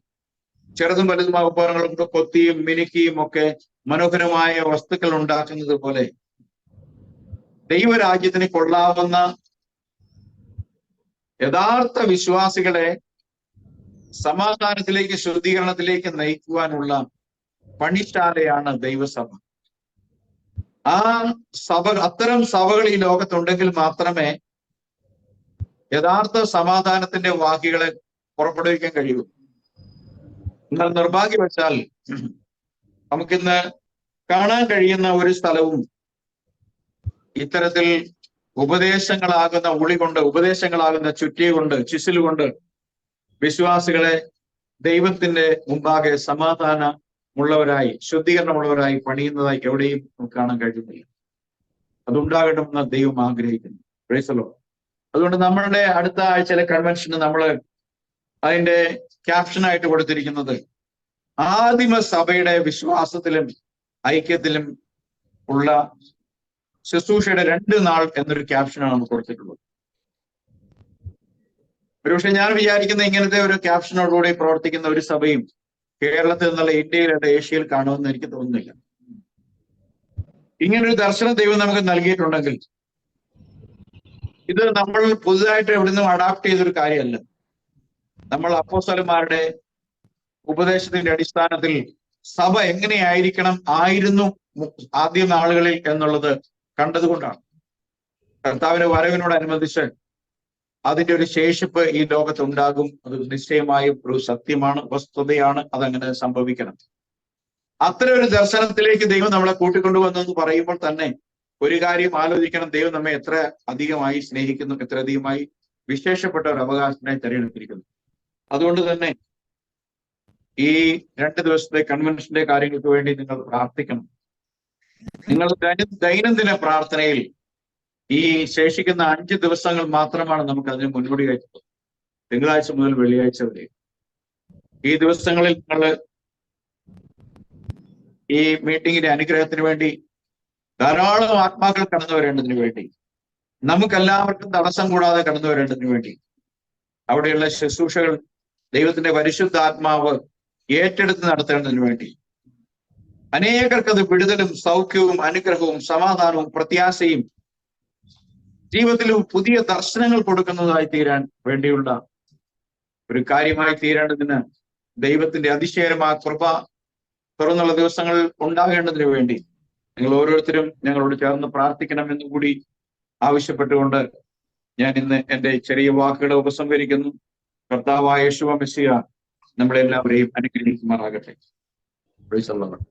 ചെറുതും വലുതുമായ ഉപകരണങ്ങൾ കൊണ്ട് കൊത്തിയും മിനുക്കിയും ഒക്കെ മനോഹരമായ വസ്തുക്കൾ ഉണ്ടാക്കുന്നത് പോലെ ദൈവരാജ്യത്തിന് കൊള്ളാവുന്ന യഥാർത്ഥ വിശ്വാസികളെ സമാധാനത്തിലേക്ക്, ശുദ്ധീകരണത്തിലേക്ക് നയിക്കുവാനുള്ള പണിശാലയാണ് ദൈവസഭ. ആ സഭ, അത്തരം സഭകൾ ഈ ലോകത്തുണ്ടെങ്കിൽ മാത്രമേ യഥാർത്ഥ സമാധാനത്തിന്റെ വാക്കുകളെ പുറപ്പെടുവിക്കാൻ കഴിയൂ. എന്നാൽ നിർഭാഗ്യവശാൽ നമുക്കിന്ന് കാണാൻ കഴിയുന്ന ഒരു സ്ഥലവും ഇത്തരത്തിൽ ഉപദേശങ്ങളാകുന്ന ഉളി കൊണ്ട്, ഉപദേശങ്ങളാകുന്ന ചുറ്റിയ കൊണ്ട്, ചിസിലുകൊണ്ട് വിശ്വാസികളെ ദൈവത്തിന്റെ മുമ്പാകെ സമാധാനമുള്ളവരായി, ശുദ്ധീകരണമുള്ളവരായി പണിയുന്നതായി എവിടെയും നമുക്ക് കാണാൻ കഴിയുന്നില്ല. അതുണ്ടാകണമെന്ന് ദൈവം ആഗ്രഹിക്കുന്നു. Price the Lord. അതുകൊണ്ട് നമ്മളുടെ അടുത്ത ആഴ്ചയിലെ കൺവെൻഷന് നമ്മൾ അതിന്റെ ക്യാപ്ഷനായിട്ട് കൊടുത്തിരിക്കുന്നത് ആദിമ സഭയുടെ വിശ്വാസത്തിലും ഐക്യത്തിലും ഉള്ള ശുശ്രൂഷയുടെ 2 നാൾ എന്നൊരു ക്യാപ്ഷനാണ് നമുക്ക് കൊടുത്തിട്ടുള്ളത്. ഒരുപക്ഷെ ഞാൻ വിചാരിക്കുന്ന ഇങ്ങനത്തെ ഒരു ക്യാപ്ഷനോടുകൂടി പ്രവർത്തിക്കുന്ന ഒരു സഭയും കേരളത്തിൽ നിന്നുള്ള ഇന്ത്യയിലുള്ള ഏഷ്യയിൽ കാണുമെന്ന് എനിക്ക് തോന്നുന്നില്ല. ഇങ്ങനൊരു ദർശനം ദൈവം നമുക്ക് നൽകിയിട്ടുണ്ടെങ്കിൽ ഇത് നമ്മൾ പുതുതായിട്ട് എവിടുന്നും അഡാപ്റ്റ് ചെയ്തൊരു കാര്യമല്ല. നമ്മൾ അപ്പോസ്തലന്മാരുടെ ഉപദേശത്തിന്റെ അടിസ്ഥാനത്തിൽ സഭ ആയിരുന്നു ആദ്യ നാളുകളിൽ എന്നുള്ളത് കണ്ടതുകൊണ്ടാണ്. കർത്താവിന്റെ വരവിനോടനുബന്ധിച്ച് അതിന്റെ ഒരു ശേഷിപ്പ് ഈ ലോകത്തുണ്ടാകും. അത് നിശ്ചയമായും ഒരു സത്യമാണ്, വസ്തുതയാണ്. അതങ്ങനെ സംഭവിക്കണം. അത്തരം ഒരു ദർശനത്തിലേക്ക് ദൈവം നമ്മളെ കൂട്ടിക്കൊണ്ടുവന്നെന്ന് പറയുമ്പോൾ തന്നെ ഒരു കാര്യം ആലോചിക്കണം. ദൈവം നമ്മെ എത്ര അധികമായി സ്നേഹിക്കുന്നു, എത്ര അധികമായി വിശേഷപ്പെട്ട ഒരു അവകാശത്തിനെ തിരഞ്ഞെടുത്തിരിക്കുന്നു. അതുകൊണ്ട് തന്നെ ഈ 2 ദിവസത്തെ കൺവെൻഷന്റെ കാര്യങ്ങൾക്ക് വേണ്ടി നിങ്ങൾ പ്രാർത്ഥിക്കണം. നിങ്ങൾ ദൈനംദിന പ്രാർത്ഥനയിൽ ഈ ശേഷിക്കുന്ന 5 ദിവസങ്ങൾ മാത്രമാണ് നമുക്ക് അതിന് മുന്നോടിയായിട്ടുള്ളത്. തിങ്കളാഴ്ച മുതൽ വെള്ളിയാഴ്ച വരെ ഈ ദിവസങ്ങളിൽ നിങ്ങൾ ഈ മീറ്റിങ്ങിന്റെ അനുഗ്രഹത്തിന് വേണ്ടി ധാരാളം ആത്മാക്കൾ കടന്നു വരേണ്ടതിന് വേണ്ടി, നമുക്കെല്ലാവർക്കും തടസ്സം കൂടാതെ കടന്നു വരേണ്ടതിന് വേണ്ടി അവിടെയുള്ള ശുശ്രൂഷകൾ ദൈവത്തിന്റെ പരിശുദ്ധാത്മാവ് ഏറ്റെടുത്ത് നടത്തേണ്ടതിന് വേണ്ടി അനേകർക്ക് അത് വിടുതലും സൗഖ്യവും അനുഗ്രഹവും സമാധാനവും പ്രത്യാശയും ജീവിതത്തിലും പുതിയ ദർശനങ്ങൾ കൊടുക്കുന്നതായി തീരാൻ വേണ്ടിയുള്ള ഒരു കാര്യമായി തീരേണ്ടതിന് ദൈവത്തിന്റെ അതിശയകരമായ കൃപ തുറന്നുള്ള ദിവസങ്ങൾ ഉണ്ടാകേണ്ടതിന് വേണ്ടി നിങ്ങൾ ഓരോരുത്തരും ഞങ്ങളോട് ചേർന്ന് പ്രാർത്ഥിക്കണമെന്ന് കൂടി ആവശ്യപ്പെട്ടുകൊണ്ട് ഞാൻ ഇന്ന് എൻ്റെ ചെറിയ വാക്കുകളെ ഉപസംഹരിക്കുന്നു. കർത്താവായ യേശുവ മെസ്സിയ നമ്മളെല്ലാവരെയും അനുഗ്രഹിക്കുമാറാകട്ടെ. Price the Lord.